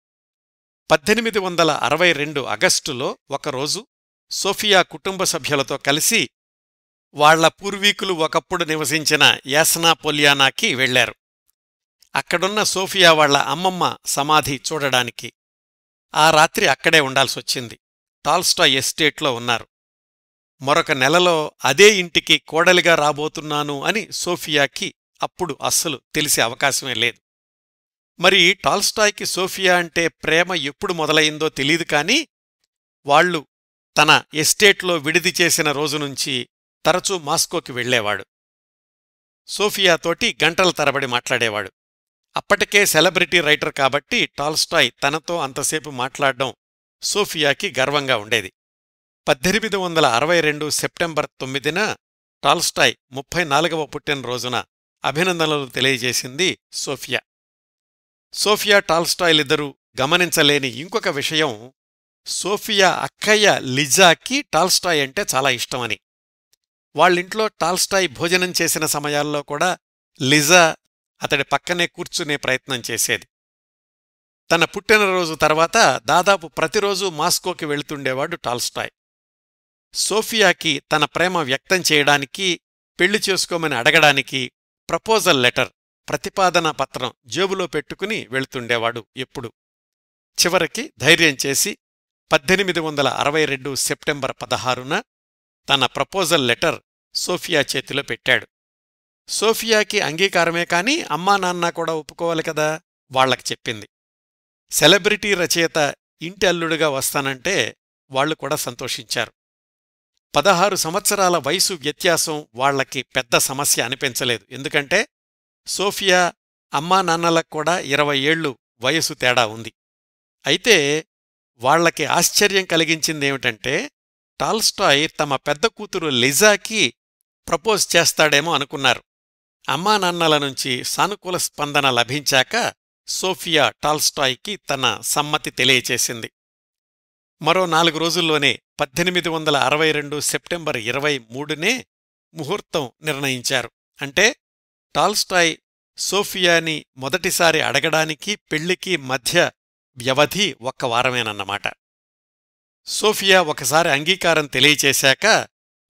1862 ఆగస్టులో ఒకరోజు సోఫియా కుటుంబ సభ్యులతో కలిసి వాళ్ల పూర్వీకులు ఒకప్పుడు నివసించిన యాస్నా పోలియానాకి వెళ్లారు. అక్కడున్న సోఫియా వాళ్ల అమ్మమ్మ సమాధి చూడడానికి. ఆ రాత్రి అక్కడే ఉండాల్సొచ్చింది. టాల్స్టాయ్ ఎస్టేట్లో ఉన్నారు. మరొక నెలలో అదే ఇంటికి కోడలిగా రాబోతున్నాను అని సోఫియాకి అప్పుడు అస్సలు తెలిసే అవకాశమే లేదు. మరి టాల్స్టాయ్కి సోఫియా అంటే ప్రేమ ఎప్పుడు మొదలయిందో తెలీదు కాని వాళ్లు తన ఎస్టేట్లో విడిది చేసిన రోజునుంచి తరచూ మాస్కోకి వెళ్లేవాడు. సోఫియాతోటి గంటల తరబడి మాట్లాడేవాడు. అప్పటికే సెలబ్రిటీ రైటర్ కాబట్టి టాల్స్టాయ్ తనతో అంతసేపు మాట్లాడ్డం సోఫియాకి గర్వంగా ఉండేది. 1862 సెప్టెంబర్ 9న టాల్స్టాయ్ 34వ పుట్టినరోజున అభినందనలు తెలియజేసింది సోఫియా. సోఫియా టాల్స్టాయ్లిద్దరూ గమనించలేని ఇంకొక విషయం, సోఫియా అక్కయ్య లిజాకి టాల్స్టాయ్ అంటే చాలా ఇష్టమని. వాళ్ళింట్లో టాల్స్టాయ్ భోజనం చేసిన సమయాల్లో కూడా లిజా అతడి పక్కనే కూర్చునే ప్రయత్నం చేసేది. తన పుట్టినరోజు తర్వాత దాదాపు ప్రతిరోజూ మాస్కోకి వెళుతుండేవాడు టాల్స్టాయ్. సోఫియాకి తన ప్రేమ వ్యక్తం చేయడానికి, పెళ్లి చేసుకోమని అడగడానికి ప్రపోజల్ లెటర్, ప్రతిపాదనా పత్రం జేబులో పెట్టుకుని వెళుతుండేవాడు ఎప్పుడు. చివరికి ధైర్యం చేసి 1862 సెప్టెంబర్ 16న తన ప్రపోజల్ లెటర్ సోఫియా చేతిలో పెట్టాడు. సోఫియాకి అంగీకారమే కాని అమ్మా నాన్న కూడా ఒప్పుకోవాలి కదా, వాళ్లకి చెప్పింది. సెలబ్రిటీ రచయిత ఇంటి అల్లుడుగా వస్తానంటే వాళ్లు కూడా సంతోషించారు. 16 సంవత్సరాల వయసు వ్యత్యాసం వాళ్లకి పెద్ద సమస్య అనిపించలేదు. ఎందుకంటే సోఫియా అమ్మా నాన్నలకు కూడా 20 ఏళ్లు వయసు తేడా ఉంది. అయితే వాళ్లకి ఆశ్చర్యం కలిగించిందేమిటంటే టాల్స్టాయ్ తమ పెద్ద కూతురు లిజాకి ప్రపోజ్ చేస్తాడేమో అనుకున్నారు. అమ్మా నాన్నల నుంచి సానుకూల స్పందన లభించాక సోఫియా టాల్స్టాయ్కి తన సమ్మతి తెలియచేసింది. మరో 4 రోజుల్లోనే 1862 సెప్టెంబర్ 23నే ముహూర్తం నిర్ణయించారు. అంటే టాల్స్టాయ్ సోఫియాని మొదటిసారి అడగడానికి పెళ్లికి మధ్య వ్యవధి 1 వారమేనన్నమాట. సోఫియా ఒకసారి అంగీకారం తెలియచేశాక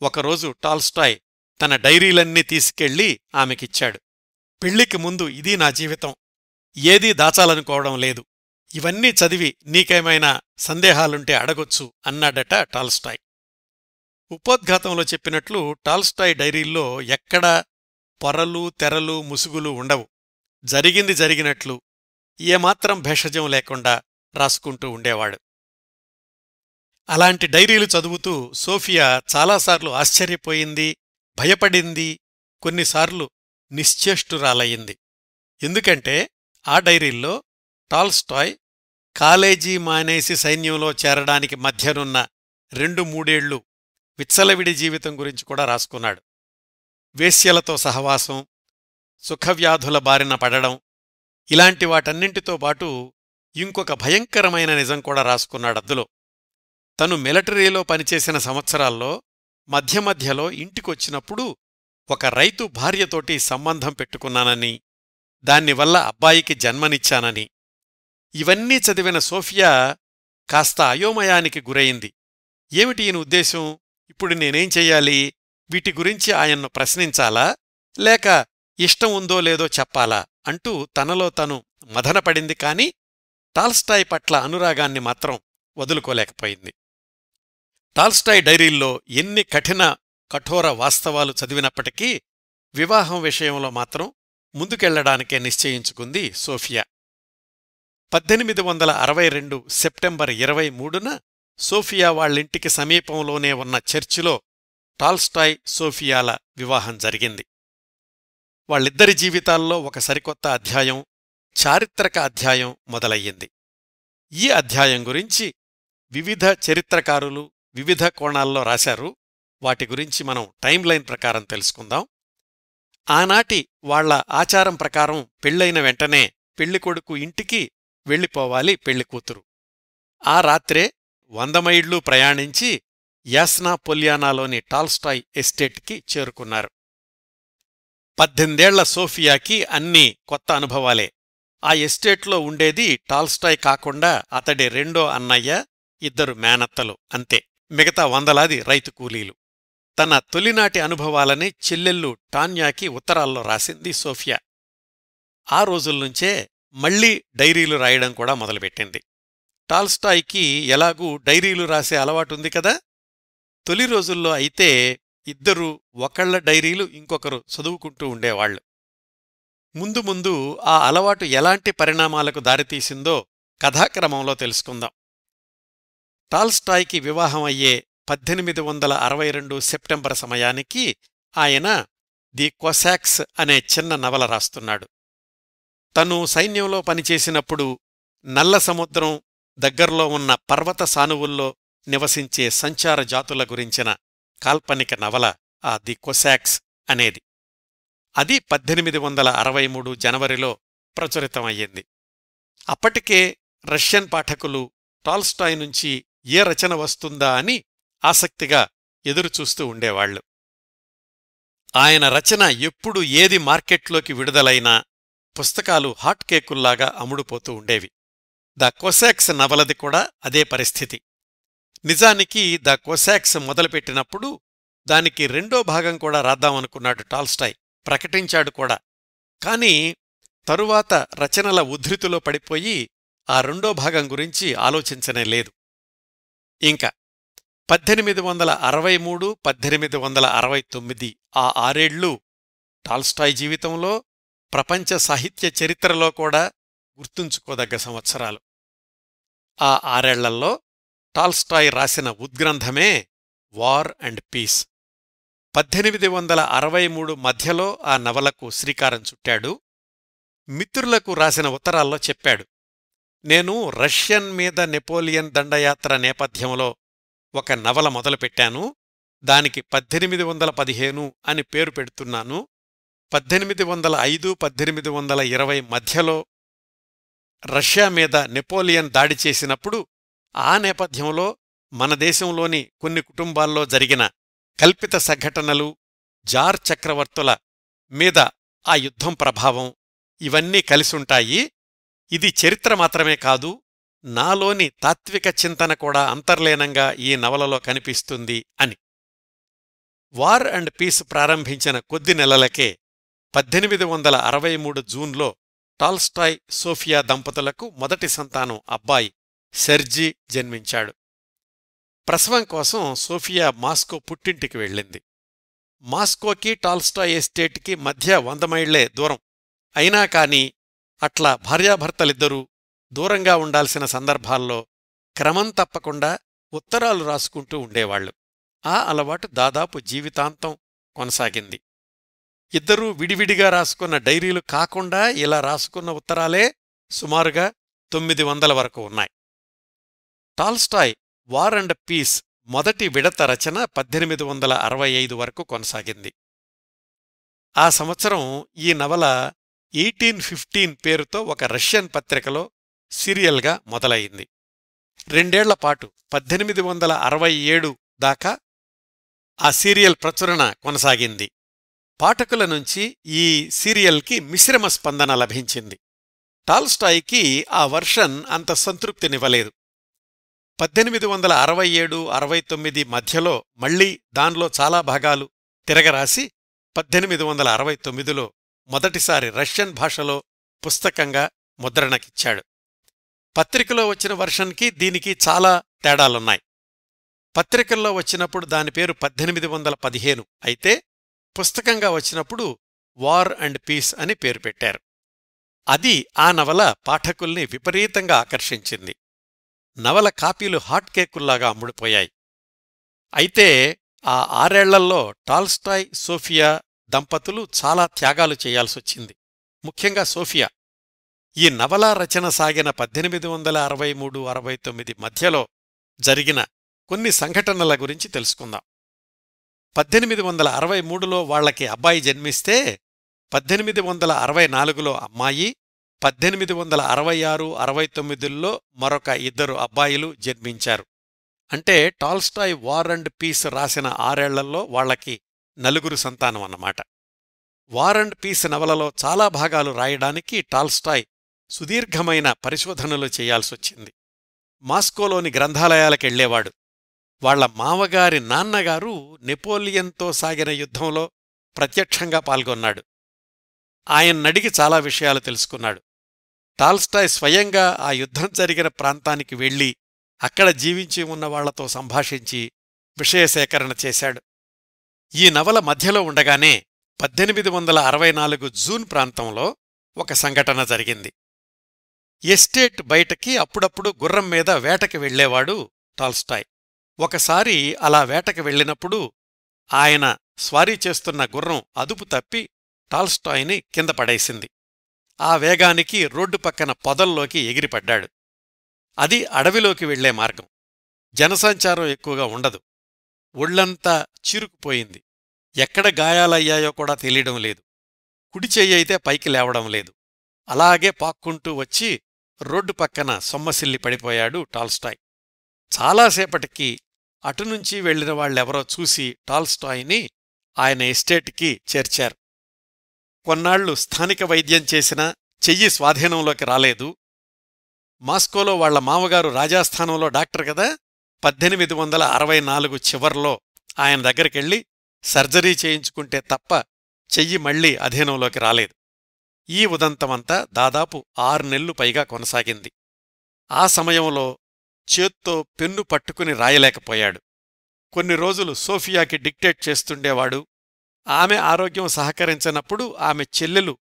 ఒకరోజు టాల్స్టాయ్ తన డైరీలన్నీ తీసుకెళ్లి ఆమెకిచ్చాడు. పెళ్లికి ముందు ఇది నా జీవితం, ఏదీ దాచాలనుకోవడం లేదు, ఇవన్నీ చదివి నీకేమైనా సందేహాలుంటే అడగొచ్చు అన్నాడట టాల్స్టాయ్. ఉపోద్ఘాతంలో చెప్పినట్లు టాల్స్టాయ్ డైరీల్లో ఎక్కడా పొరలు తెరలు ముసుగులు ఉండవు. జరిగింది జరిగినట్లు ఏమాత్రం భేషజం లేకుండా రాసుకుంటూ ఉండేవాడు. అలాంటి డైరీలు చదువుతూ సోఫియా చాలాసార్లు ఆశ్చర్యపోయింది, భయపడింది, కొన్నిసార్లు నిశ్చేష్టురాలయ్యింది. ఎందుకంటే ఆ డైరీల్లో టాల్స్టాయ్ కాలేజీ మానేసి సైన్యంలో చేరడానికి మధ్యనున్న 2-3 ఏళ్లు విచ్చలవిడి జీవితం గురించి కూడా రాసుకున్నాడు. వేశ్యలతో సహవాసం, సుఖవ్యాధుల బారిన పడడం, ఇలాంటి వాటన్నింటితో పాటు ఇంకొక భయంకరమైన నిజం కూడా రాసుకున్నాడద్దులో. తను మిలిటరీలో పనిచేసిన సంవత్సరాల్లో మధ్య మధ్యలో ఇంటికొచ్చినప్పుడు ఒక రైతు భార్యతోటి సంబంధం పెట్టుకున్నానని, దానివల్ల అబ్బాయికి జన్మనిచ్చానని. ఇవన్నీ చదివిన సోఫియా కాస్త అయోమయానికి గురయింది. ఏమిటి ఈయన ఉద్దేశం? ఇప్పుడు నేనేం చెయ్యాలి? వీటి గురించి ఆయన్ను ప్రశ్నించాలా, లేక ఇష్టం ఉందో లేదో చెప్పాలా అంటూ తనలో తను మదనపడింది. కాని టాల్స్టాయ్ పట్ల అనురాగాన్ని మాత్రం వదులుకోలేకపోయింది. టాల్స్టాయ్ డైరీల్లో ఎన్ని కఠోర వాస్తవాలు చదివినప్పటికీ వివాహం విషయంలో మాత్రం ముందుకెళ్లడానికే నిశ్చయించుకుంది సోఫియా. 1862 సెప్టెంబర్ 23న సోఫియా వాళ్ళింటికి సమీపంలోనే ఉన్న చర్చిలో టాల్స్టాయ్ సోఫియాల వివాహం జరిగింది. వాళ్ళిద్దరి జీవితాల్లో ఒక సరికొత్త అధ్యాయం, చారిత్రక అధ్యాయం మొదలయ్యింది. ఈ అధ్యాయం గురించి వివిధ చరిత్రకారులు వివిధ కోణాల్లో రాశారు. వాటి గురించి మనం టైంలైన్ ప్రకారం తెలుసుకుందాం. ఆనాటి వాళ్ల ఆచారం ప్రకారం పెళ్లైన వెంటనే పెళ్లికొడుకు ఇంటికి వెళ్ళిపోవాలి పెళ్లికూతురు. ఆ రాత్రే 100 మైళ్లు ప్రయాణించి యాస్నా పొల్యానాలోని టాల్స్టాయ్ ఎస్టేట్కి చేరుకున్నారు. 18 ఏళ్ల సోఫియాకి అన్నీ కొత్త అనుభవాలే. ఆ ఎస్టేట్లో ఉండేది టాల్స్టాయ్ కాకుండా అతడి రెండో అన్నయ్య, 2 మేనత్తలు అంతే. మిగతా వందలాది రైతు కూలీలు. తన తొలినాటి అనుభవాలని చెల్లెళ్ళు టాన్యాకి ఉత్తరాల్లో రాసింది సోఫియా. ఆ రోజుల్నుంచే మళ్లీ డైరీలు రాయడం కూడా మొదలుపెట్టింది. టాల్స్టాయ్కి ఎలాగూ డైరీలు రాసే అలవాటుంది కదా. తొలి రోజుల్లో అయితే ఇద్దరూ ఒకళ్ల డైరీలు ఇంకొకరు చదువుకుంటూ ఉండేవాళ్లు. ముందు ముందు ఆ అలవాటు ఎలాంటి పరిణామాలకు దారితీసిందో కథాక్రమంలో తెలుసుకుందాం. టాల్స్టాయ్కి వివాహమయ్యే 1862 సెప్టెంబర్ సమయానికి ఆయన ది కొసాక్స్ అనే చిన్న నవల రాస్తున్నాడు. తను సైన్యంలో పనిచేసినప్పుడు నల్ల సముద్రం దగ్గర్లో ఉన్న పర్వత సానువుల్లో నివసించే సంచార జాతుల గురించిన కాల్పనిక నవల ఆ ది కొసాక్స్ అనేది. అది 1863 జనవరిలో ప్రచురితమయ్యింది. అప్పటికే రష్యన్ పాఠకులు టాల్స్టాయ్ నుంచి ఏ రచన వస్తుందా అని ఆసక్తిగా ఎదురుచూస్తూ ఉండేవాళ్లు. ఆయన రచన ఎప్పుడు ఏది మార్కెట్లోకి విడుదలైనా పుస్తకాలు హాట్ కేకుల్లాగా అమ్ముడుపోతూ ఉండేవి. ద కొసాక్స్ నవలది కూడా అదే పరిస్థితి. నిజానికి ద కొసాక్స్ మొదలుపెట్టినప్పుడు దానికి రెండో భాగం కూడా రాద్దామనుకున్నాడు టాల్స్టాయ్, ప్రకటించాడు కూడా. కాని తరువాత రచనల ఉద్ధృతిలో పడిపోయి ఆ రెండో భాగం గురించి ఆలోచించనే లేదు. ఇంకా 1863, 1869 ఆ 6 ఏళ్లు టాల్స్టాయ్ జీవితంలో, ప్రపంచ సాహిత్య చరిత్రలో కూడా గుర్తుంచుకోదగ్గ సంవత్సరాలు. ఆ 6 ఏళ్లలో టాల్స్టాయ్ రాసిన ఉద్గ్రంథమే వార్ అండ్ పీస్. 1863 మధ్యలో ఆ నవలకు శ్రీకారం చుట్టాడు. మిత్రులకు రాసిన ఉత్తరాల్లో చెప్పాడు, నేను రష్యన్ మీద నెపోలియన్ దండయాత్ర నేపథ్యంలో ఒక నవల మొదలుపెట్టాను. దానికి 1815 అని పేరు పెడుతున్నాను. 1805, 1820 మధ్యలో రష్యా మీద నెపోలియన్ దాడి చేసినప్పుడు ఆ నేపథ్యంలో మన దేశంలోని కొన్ని కుటుంబాల్లో జరిగిన కల్పిత సంఘటనలు, జార్ చక్రవర్తుల మీద ఆ యుద్ధం ప్రభావం ఇవన్నీ కలిసుంటాయి. ఇది చరిత్ర మాత్రమే కాదు, నాలోని తాత్విక చింతన కూడా అంతర్లీనంగా ఈ నవలలో కనిపిస్తుంది అని. వార్ అండ్ పీస్ ప్రారంభించిన కొద్ది నెలలకే 1863 జూన్లో టాల్స్టాయ్ సోఫియా దంపతులకు మొదటి సంతానం అబ్బాయి సెర్జీ జన్మించాడు. ప్రసవం కోసం సోఫియా మాస్కో పుట్టింటికి వెళ్ళింది. మాస్కోకి టాల్స్టాయ్ ఎస్టేట్కి మధ్య 100 మైళ్లే దూరం. అయినా కాని అట్లా భార్యాభర్తలిద్దరూ దూరంగా ఉండాల్సిన సందర్భాల్లో క్రమం తప్పకుండా ఉత్తరాలు రాసుకుంటూ ఉండేవాళ్లు. ఆ అలవాటు దాదాపు జీవితాంతం కొనసాగింది. ఇద్దరూ విడివిడిగా రాసుకున్న డైరీలు కాకుండా ఇలా రాసుకున్న ఉత్తరాలే సుమారుగా 900 వరకు ఉన్నాయి. టాల్స్టాయ్ వార్ అండ్ పీస్ మొదటి విడత రచన 1865 వరకు కొనసాగింది. ఆ సంవత్సరం ఈ నవల 1815 పేరుతో ఒక రష్యన్ పత్రికలో సీరియల్గా మొదలయింది. 2 ఏళ్లపాటు 1867 దాకా ఆ సీరియల్ ప్రచురణ కొనసాగింది. పాఠకుల నుంచి ఈ సీరియల్కి మిశ్రమ స్పందన లభించింది. టాల్స్టాయ్కి ఆ వర్షన్ అంత సంతృప్తినివ్వలేదు. 1867-69 మధ్యలో మళ్లీ దానిలో చాలా భాగాలు తిరగరాసి 1869లో మొదటిసారి రష్యన్ భాషలో పుస్తకంగా ముద్రణకిచ్చాడు. పత్రికలో వచ్చిన వర్షన్కి దీనికి చాలా తేడాలున్నాయి. పత్రికల్లో వచ్చినప్పుడు దాని పేరు 1815 అయితే పుస్తకంగా వచ్చినప్పుడు వార్ అండ్ పీస్ అని పేరు పెట్టారు. అది ఆ నవల పాఠకుల్ని విపరీతంగా ఆకర్షించింది. నవల కాపీలు హాట్ కేకుల్లాగా అమ్ముడుపోయాయి. అయితే ఆ 6 ఏళ్లలో టాల్స్టాయ్ సోఫియా దంపతులు చాలా త్యాగాలు చేయాల్సొచ్చింది. ముఖ్యంగా సోఫియా. ఈ నవలా రచన సాగిన 1863-69 మధ్యలో జరిగిన కొన్ని సంఘటనల గురించి తెలుసుకుందాం. 1863లో వాళ్లకి అబ్బాయి జన్మిస్తే 1864లో అమ్మాయి, 1866-69లో మరొక 2 అబ్బాయిలు జన్మించారు. అంటే టాల్స్టాయ్ వార్ అండ్ పీస్ రాసిన 6 ఏళ్లలో వాళ్లకి 4 సంతానం అన్నమాట. వార్ అండ్ పీస్ నవలలో చాలా భాగాలు రాయడానికి టాల్స్టాయ్ సుదీర్ఘమైన పరిశోధనలు చేయాల్సొచ్చింది. మాస్కోలోని గ్రంథాలయాలకెళ్లేవాడు. వాళ్ల మావగారి నాన్నగారు నెపోలియన్తో సాగిన యుద్ధంలో ప్రత్యక్షంగా పాల్గొన్నాడు. ఆయన్నడిగి చాలా విషయాలు తెలుసుకున్నాడు. టాల్స్టాయ్ స్వయంగా ఆ యుద్ధం జరిగిన ప్రాంతానికి వెళ్లి అక్కడ జీవించి ఉన్నవాళ్లతో సంభాషించి విషయసేకరణ చేశాడు. ఈ నవల మధ్యలో ఉండగానే 1864 జూన్ ప్రాంతంలో ఒక సంఘటన జరిగింది. ఎస్టేట్ బయటకి అప్పుడప్పుడు గుర్రం మీద వేటకి వెళ్లేవాడు టాల్స్టాయ్. ఒకసారి అలా వేటకి వెళ్ళినప్పుడు ఆయన స్వారీ చేస్తున్న గుర్రం అదుపు తప్పి టాల్స్టాయ్ని కింద పడేసింది. ఆ వేగానికి రోడ్డు పక్కన పొదల్లోకి ఎగిరిపడ్డాడు. అది అడవిలోకి వెళ్లే మార్గం. జనసంచారం ఎక్కువగా ఉండదు. ఒళ్లంతా చీరుకుపోయింది. ఎక్కడ గాయాలయ్యాయో కూడా తెలియడం లేదు. కుడి చెయ్యైతే పైకి లేవడం లేదు. అలాగే పాక్కుంటూ వచ్చి రోడ్డు పక్కన సొమ్మసిల్లి పడిపోయాడు టాల్స్టాయ్. చాలాసేపటికి అటునుంచి వెళ్లిన వాళ్ళెవరో చూసి టాల్స్టాయ్ని ఆయన ఎస్టేట్కి చేర్చారు. కొన్నాళ్లు స్థానిక వైద్యం చేసినా చెయ్యి స్వాధీనంలోకి రాలేదు. మాస్కోలో వాళ్ల మామగారు రాజాస్థానంలో డాక్టర్ కదా. 1864 చివర్లో ఆయన దగ్గరికెళ్ళి సర్జరీ చేయించుకుంటే తప్ప చెయ్యి మళ్లీ అధీనంలోకి రాలేదు. ఈ ఉదంతమంతా దాదాపు 6 నెలలు పైగా కొనసాగింది. ఆ సమయంలో చేత్తో పెన్ను పట్టుకుని రాయలేకపోయాడు. కొన్ని రోజులు సోఫియాకి డిక్టేట్ చేస్తుండేవాడు. ఆమె ఆరోగ్యం సహకరించనప్పుడు ఆమె చెల్లెలు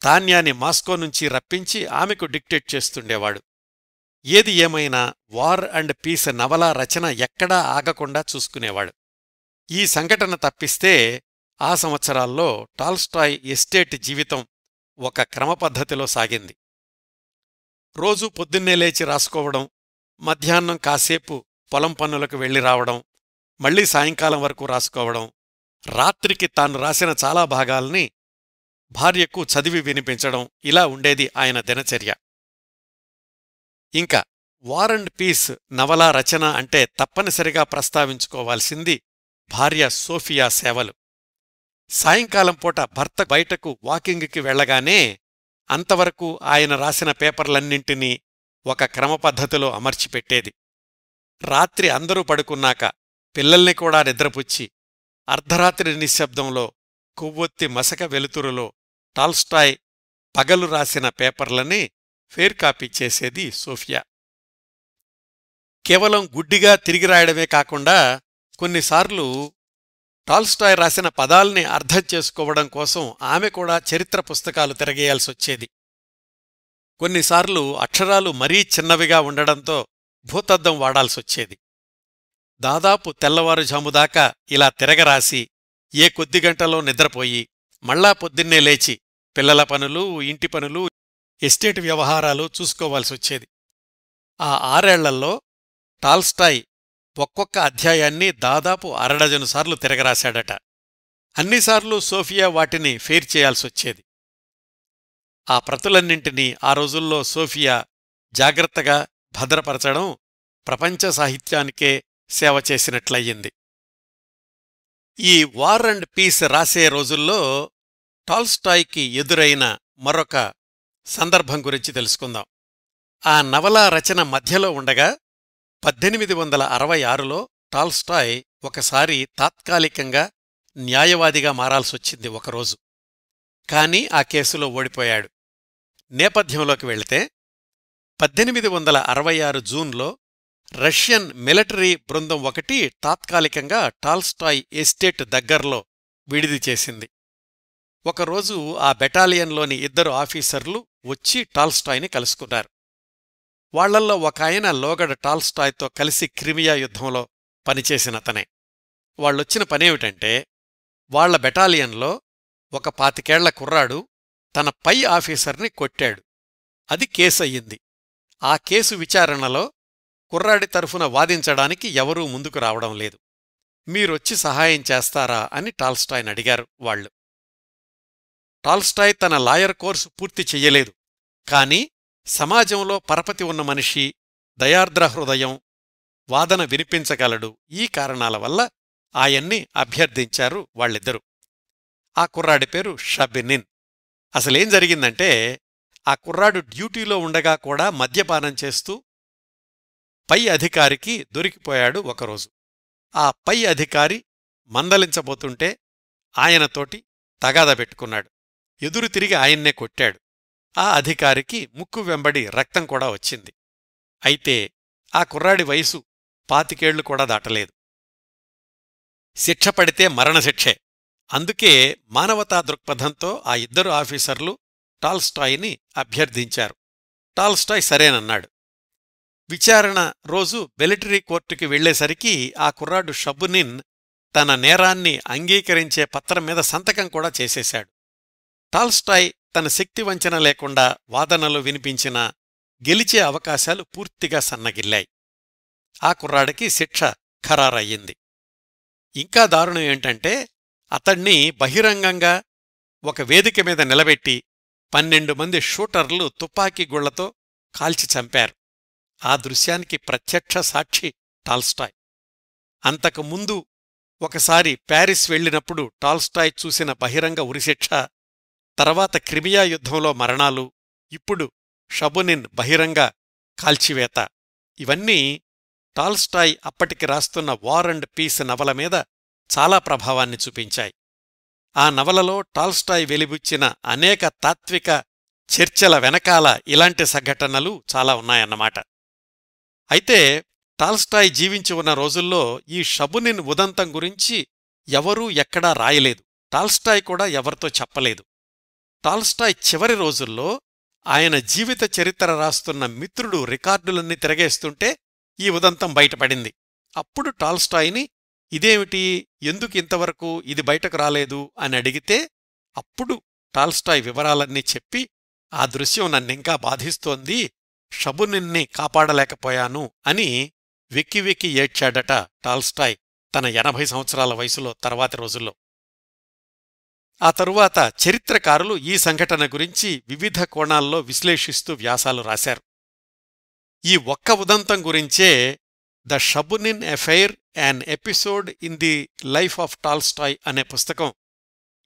తాన్యాని మాస్కో నుంచి రప్పించి ఆమెకు డిక్టేట్ చేస్తుండేవాడు. ఏది ఏమైనా వార్ అండ్ పీస్ నవలా రచన ఎక్కడా ఆగకుండా చూసుకునేవాడు. ఈ సంఘటన తప్పిస్తే ఆ సంవత్సరాల్లో టాల్స్టాయ్ ఎస్టేట్ జీవితం ఒక క్రమపద్ధతిలో సాగింది. రోజూ పొద్దున్నే లేచి రాసుకోవడం, మధ్యాహ్నం కాసేపు పొలం పనులకు వెళ్లి రావడం, మళ్లీ సాయంకాలం వరకు రాసుకోవడం, రాత్రికి తాను రాసిన చాలా భాగాల్ని భార్యకు చదివి వినిపించడం, ఇలా ఉండేది ఆయన దినచర్య. ఇంకా వార్ అండ్ పీస్ నవలా రచన అంటే తప్పనిసరిగా ప్రస్తావించుకోవాల్సింది భార్య సోఫియా సేవలు. సాయంకాలం పూట భర్త బయటకు వాకింగ్కి వెళ్లగానే అంతవరకు ఆయన రాసిన పేపర్లన్నింటినీ ఒక క్రమపద్ధతిలో అమర్చిపెట్టేది. రాత్రి అందరూ పడుకున్నాక పిల్లల్ని కూడా నిద్రపుచ్చి అర్ధరాత్రి నిశ్శబ్దంలో కొవ్వొత్తి మసక వెలుతురులో టాల్స్టాయ్ పగలు రాసిన పేపర్లని ఫేర్ కాపీ చేసేది సోఫియా. కేవలం గుడ్డిగా తిరిగి రాయడమే కాకుండా కొన్నిసార్లు టాల్స్టాయ్ రాసిన పదాల్ని అర్థం చేసుకోవడం కోసం ఆమె కూడా చరిత్ర పుస్తకాలు తిరగేయాల్సొచ్చేది. కొన్నిసార్లు అక్షరాలు మరీ చిన్నవిగా ఉండడంతో భూతద్దం వాడాల్సొచ్చేది. దాదాపు తెల్లవారుజాముదాకా ఇలా తిరగరాసి ఏ కొద్ది గంటలో నిద్రపోయి మళ్ళా పొద్దున్నే లేచి పిల్లల పనులు, ఇంటి పనులు, ఎస్టేట్ వ్యవహారాలు చూసుకోవాల్సొచ్చేది. ఆ 6 ఏళ్లలో టాల్స్టాయ్ ఒక్కొక్క అధ్యాయాన్ని దాదాపు 6 డజను సార్లు తిరగరాశాడట. అన్నిసార్లు సోఫియా వాటిని ఫెయిర్ చేయాల్సొచ్చేది. ఆ ప్రతులన్నింటినీ ఆ రోజుల్లో సోఫియా జాగ్రత్తగా భద్రపరచడం ప్రపంచ సాహిత్యానికే సేవ చేసినట్లయింది. ఈ వార్ అండ్ పీస్ రాసే రోజుల్లో టాల్స్టాయ్కి ఎదురైన మరొక సందర్భం గురించి తెలుసుకుందాం. ఆ నవలా రచన మధ్యలో ఉండగా 1866లో టాల్స్టాయ్ ఒకసారి తాత్కాలికంగా న్యాయవాదిగా మారాల్సొచ్చింది ఒకరోజు. కాని ఆ కేసులో ఓడిపోయాడు. నేపథ్యంలోకి వెళితే 1866 జూన్లో రష్యన్ మిలిటరీ బృందం ఒకటి తాత్కాలికంగా టాల్స్టాయ్ ఎస్టేట్ దగ్గర్లో విడిది చేసింది. ఒకరోజు ఆ బెటాలియన్లోని 2 ఆఫీసర్లు వచ్చి టాల్స్టాయ్ని కలుసుకున్నారు. వాళ్లల్లో ఒకాయన లోగడ టాల్స్టాయ్తో కలిసి క్రిమియా యుద్ధంలో పనిచేసినతనే. వాళ్ళొచ్చిన పనేమిటంటే, వాళ్ల బెటాలియన్లో ఒక 25 ఏళ్ల కుర్రాడు తన పై ఆఫీసర్ని కొట్టాడు. అది కేసయ్యింది. ఆ కేసు విచారణలో కుర్రాడి తరఫున వాదించడానికి ఎవరూ ముందుకు రావడం లేదు. మీరొచ్చి సహాయం చేస్తారా అని టాల్స్టాయ్ని అడిగారు వాళ్లు. టాల్స్టాయ్ తన లాయర్ కోర్సు పూర్తి చెయ్యలేదు. కాని సమాజంలో పరపతి ఉన్న మనిషి, దయార్ద్ర హృదయం, వాదన వినిపించగలడు. ఈ కారణాల వల్ల ఆయన్ని అభ్యర్థించారు వాళ్ళిద్దరూ. ఆ కుర్రాడి పేరు షబినిన్. అసలేం జరిగిందంటే, ఆ కుర్రాడు డ్యూటీలో ఉండగా కూడా మద్యపానం చేస్తూ పై అధికారికి దొరికిపోయాడు ఒకరోజు. ఆ పై అధికారి మందలించబోతుంటే ఆయనతోటి తగాదా పెట్టుకున్నాడు. ఎదురు తిరిగి ఆయన్నే కొట్టాడు. ఆ అధికారికి ముక్కు వెంబడి రక్తం కూడా వచ్చింది. అయితే ఆ కుర్రాడి వయసు 25 ఏళ్లు కూడా దాటలేదు. శిక్ష పడితే మరణశిక్షే. అందుకే మానవతా దృక్పథంతో ఆ ఇద్దరు ఆఫీసర్లు టాల్స్టాయ్ని అభ్యర్థించారు. టాల్స్టాయ్ సరేనన్నాడు. విచారణ రోజు మిలిటరీ కోర్టుకి వెళ్లేసరికి ఆ కుర్రాడు షబునిన్ తన నేరాన్ని అంగీకరించే పత్రం మీద సంతకం కూడా చేసేశాడు. టాల్స్టాయ్ తన శక్తివంచన లేకుండా వాదనలు వినిపించినా గెలిచే అవకాశాలు పూర్తిగా సన్నగిల్లాయి. ఆ కుర్రాడికి శిక్ష ఖరారయ్యింది. ఇంకా దారుణం ఏంటంటే అతణ్ణి బహిరంగంగా ఒక వేదిక మీద నిలబెట్టి 12 మంది షూటర్లు తుపాకీ గుళ్లతో కాల్చి చంపారు. ఆ దృశ్యానికి ప్రత్యక్ష సాక్షి టాల్స్టాయ్. అంతకుముందు ఒకసారి ప్యారిస్ వెళ్లినప్పుడు టాల్స్టాయ్ చూసిన బహిరంగ ఉరిశిక్ష, తర్వాత క్రిమియా యుద్ధంలో మరణాలు, ఇప్పుడు షబునిన్ బహిరంగ కాల్చివేత, ఇవన్నీ టాల్స్టాయ్ అప్పటికి రాస్తున్న వార్ అండ్ పీస్ నవల మీద చాలా ప్రభావాన్ని చూపించాయి. ఆ నవలలో టాల్స్టాయ్ వెలిబుచ్చిన అనేక తాత్విక చర్చల వెనకాల ఇలాంటి సంఘటనలు చాలా ఉన్నాయన్నమాట. అయితే టాల్స్టాయ్ జీవించి ఉన్న రోజుల్లో ఈ షబునిన్ ఉదంతం గురించి ఎవరూ ఎక్కడా రాయలేదు. టాల్స్టాయ్ కూడా ఎవరితో చెప్పలేదు. టాల్స్టాయ్ చివరి రోజుల్లో ఆయన జీవిత చరిత్ర రాస్తున్న మిత్రుడు రికార్డులన్నీ తిరగేస్తుంటే ఈ ఉదంతం బయటపడింది. అప్పుడు టాల్స్టాయ్ని ఇదేమిటి, ఎందుకు ఇంతవరకు ఇది బయటకు రాలేదు అని అడిగితే అప్పుడు టాల్స్టాయ్ వివరాలన్నీ చెప్పి, ఆ దృశ్యం నన్నింకా బాధిస్తోంది, షబునిన్ని కాపాడలేకపోయాను అని వెక్కి వెక్కి ఏడ్చాడట టాల్స్టాయ్ తన 80 సంవత్సరాల వయసులో తర్వాతి రోజుల్లో. ఆ తరువాత చరిత్రకారులు ఈ సంఘటన గురించి వివిధ కోణాల్లో విశ్లేషిస్తూ వ్యాసాలు రాశారు. ఈ ఒక్క ఉదంతం గురించే the Shabunin affair an episode in the life of Tolstoy అనే పుస్తకం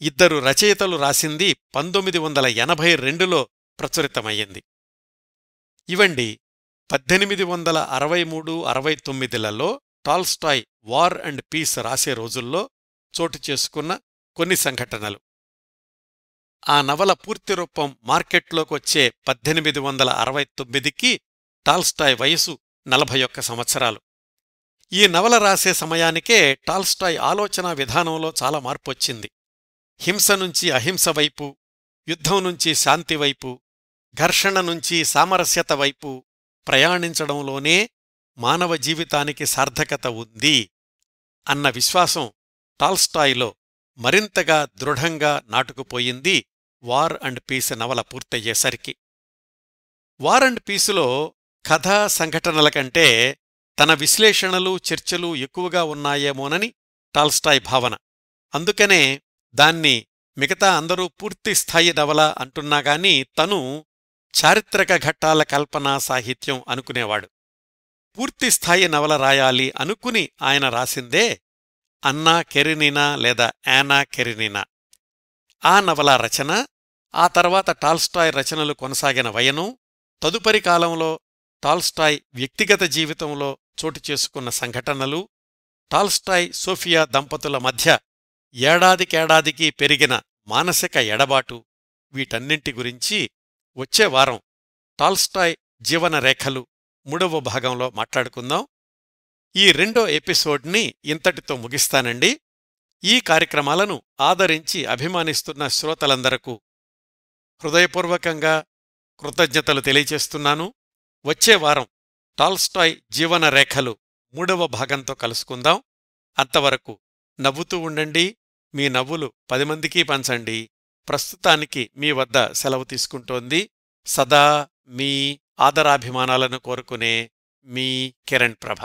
ఇద్దరు రచయితలు రాసింది 1982లో ప్రచురితమయ్యింది. ఇవండి 1863-69లలో టాల్స్టాయ్ వార్ అండ్ పీస్ రాసే రోజుల్లో చోటు చేసుకున్న కొన్ని సంఘటనలు. ఆ నవల పూర్తి రూపం మార్కెట్లోకొచ్చే 1869కి టాల్స్టాయ్ వయసు 41 సంవత్సరాలు. ఈ నవల రాసే సమయానికే టాల్స్టాయ్ ఆలోచనా విధానంలో చాలా మార్పొచ్చింది. హింస నుంచి అహింస వైపు, యుద్ధం నుంచి శాంతివైపు, ఘర్షణ నుంచి సామరస్యత వైపు ప్రయాణించడంలోనే మానవ జీవితానికి సార్థకత ఉంది అన్న విశ్వాసం టాల్స్టాయ్లో మరింతగా దృఢంగా నాటుకుపోయింది వార్ అండ్ పీస్ నవల పూర్తయ్యేసరికి. వార్ అండ్ పీసులో కథా సంఘటనల కంటే తన విశ్లేషణలు, చర్చలు ఎక్కువగా ఉన్నాయేమోనని టాల్స్టాయ్ భావన. అందుకనే దాన్ని మిగతా అందరూ పూర్తిస్థాయి నవల అంటున్నాగాని తను చారిత్రక ఘట్టాల కల్పనా సాహిత్యం అనుకునేవాడు. పూర్తిస్థాయి నవల రాయాలి అనుకుని ఆయన రాసిందే అన్నా కెరెనినా లేదా యానా కెరెనినా. ఆ నవల రచన, ఆ తర్వాత టాల్స్టాయ్ రచనలు కొనసాగిన వయనం, తదుపరి కాలంలో టాల్స్టాయ్ వ్యక్తిగత జీవితంలో చోటు చేసుకున్న సంఘటనలు, టాల్స్టాయ్ సోఫియా దంపతుల మధ్య ఏడాదికేడాదికి పెరిగిన మానసిక ఎడబాటు, వీటన్నింటి గురించి వచ్చే వారం టాల్స్టాయ్ జీవనరేఖలు 3వ భాగంలో మాట్లాడుకుందాం. ఈ 2వ ఎపిసోడ్ని ఇంతటితో ముగిస్తానండి. ఈ కార్యక్రమాలను ఆదరించి అభిమానిస్తున్న శ్రోతలందరకు హృదయపూర్వకంగా కృతజ్ఞతలు తెలియచేస్తున్నాను. వచ్చే వారం టాల్స్టాయ్ జీవనరేఖలు 3వ భాగంతో కలుసుకుందాం. అంతవరకు నవ్వుతూ ఉండండి. మీ నవ్వులు 10 మందికి పంచండి. ప్రస్తుతానికి మీ వద్ద సెలవు తీసుకుంటోంది సదా మీ ఆదరాభిమానాలను కోరుకునే మీ కిరణ్ ప్రభ.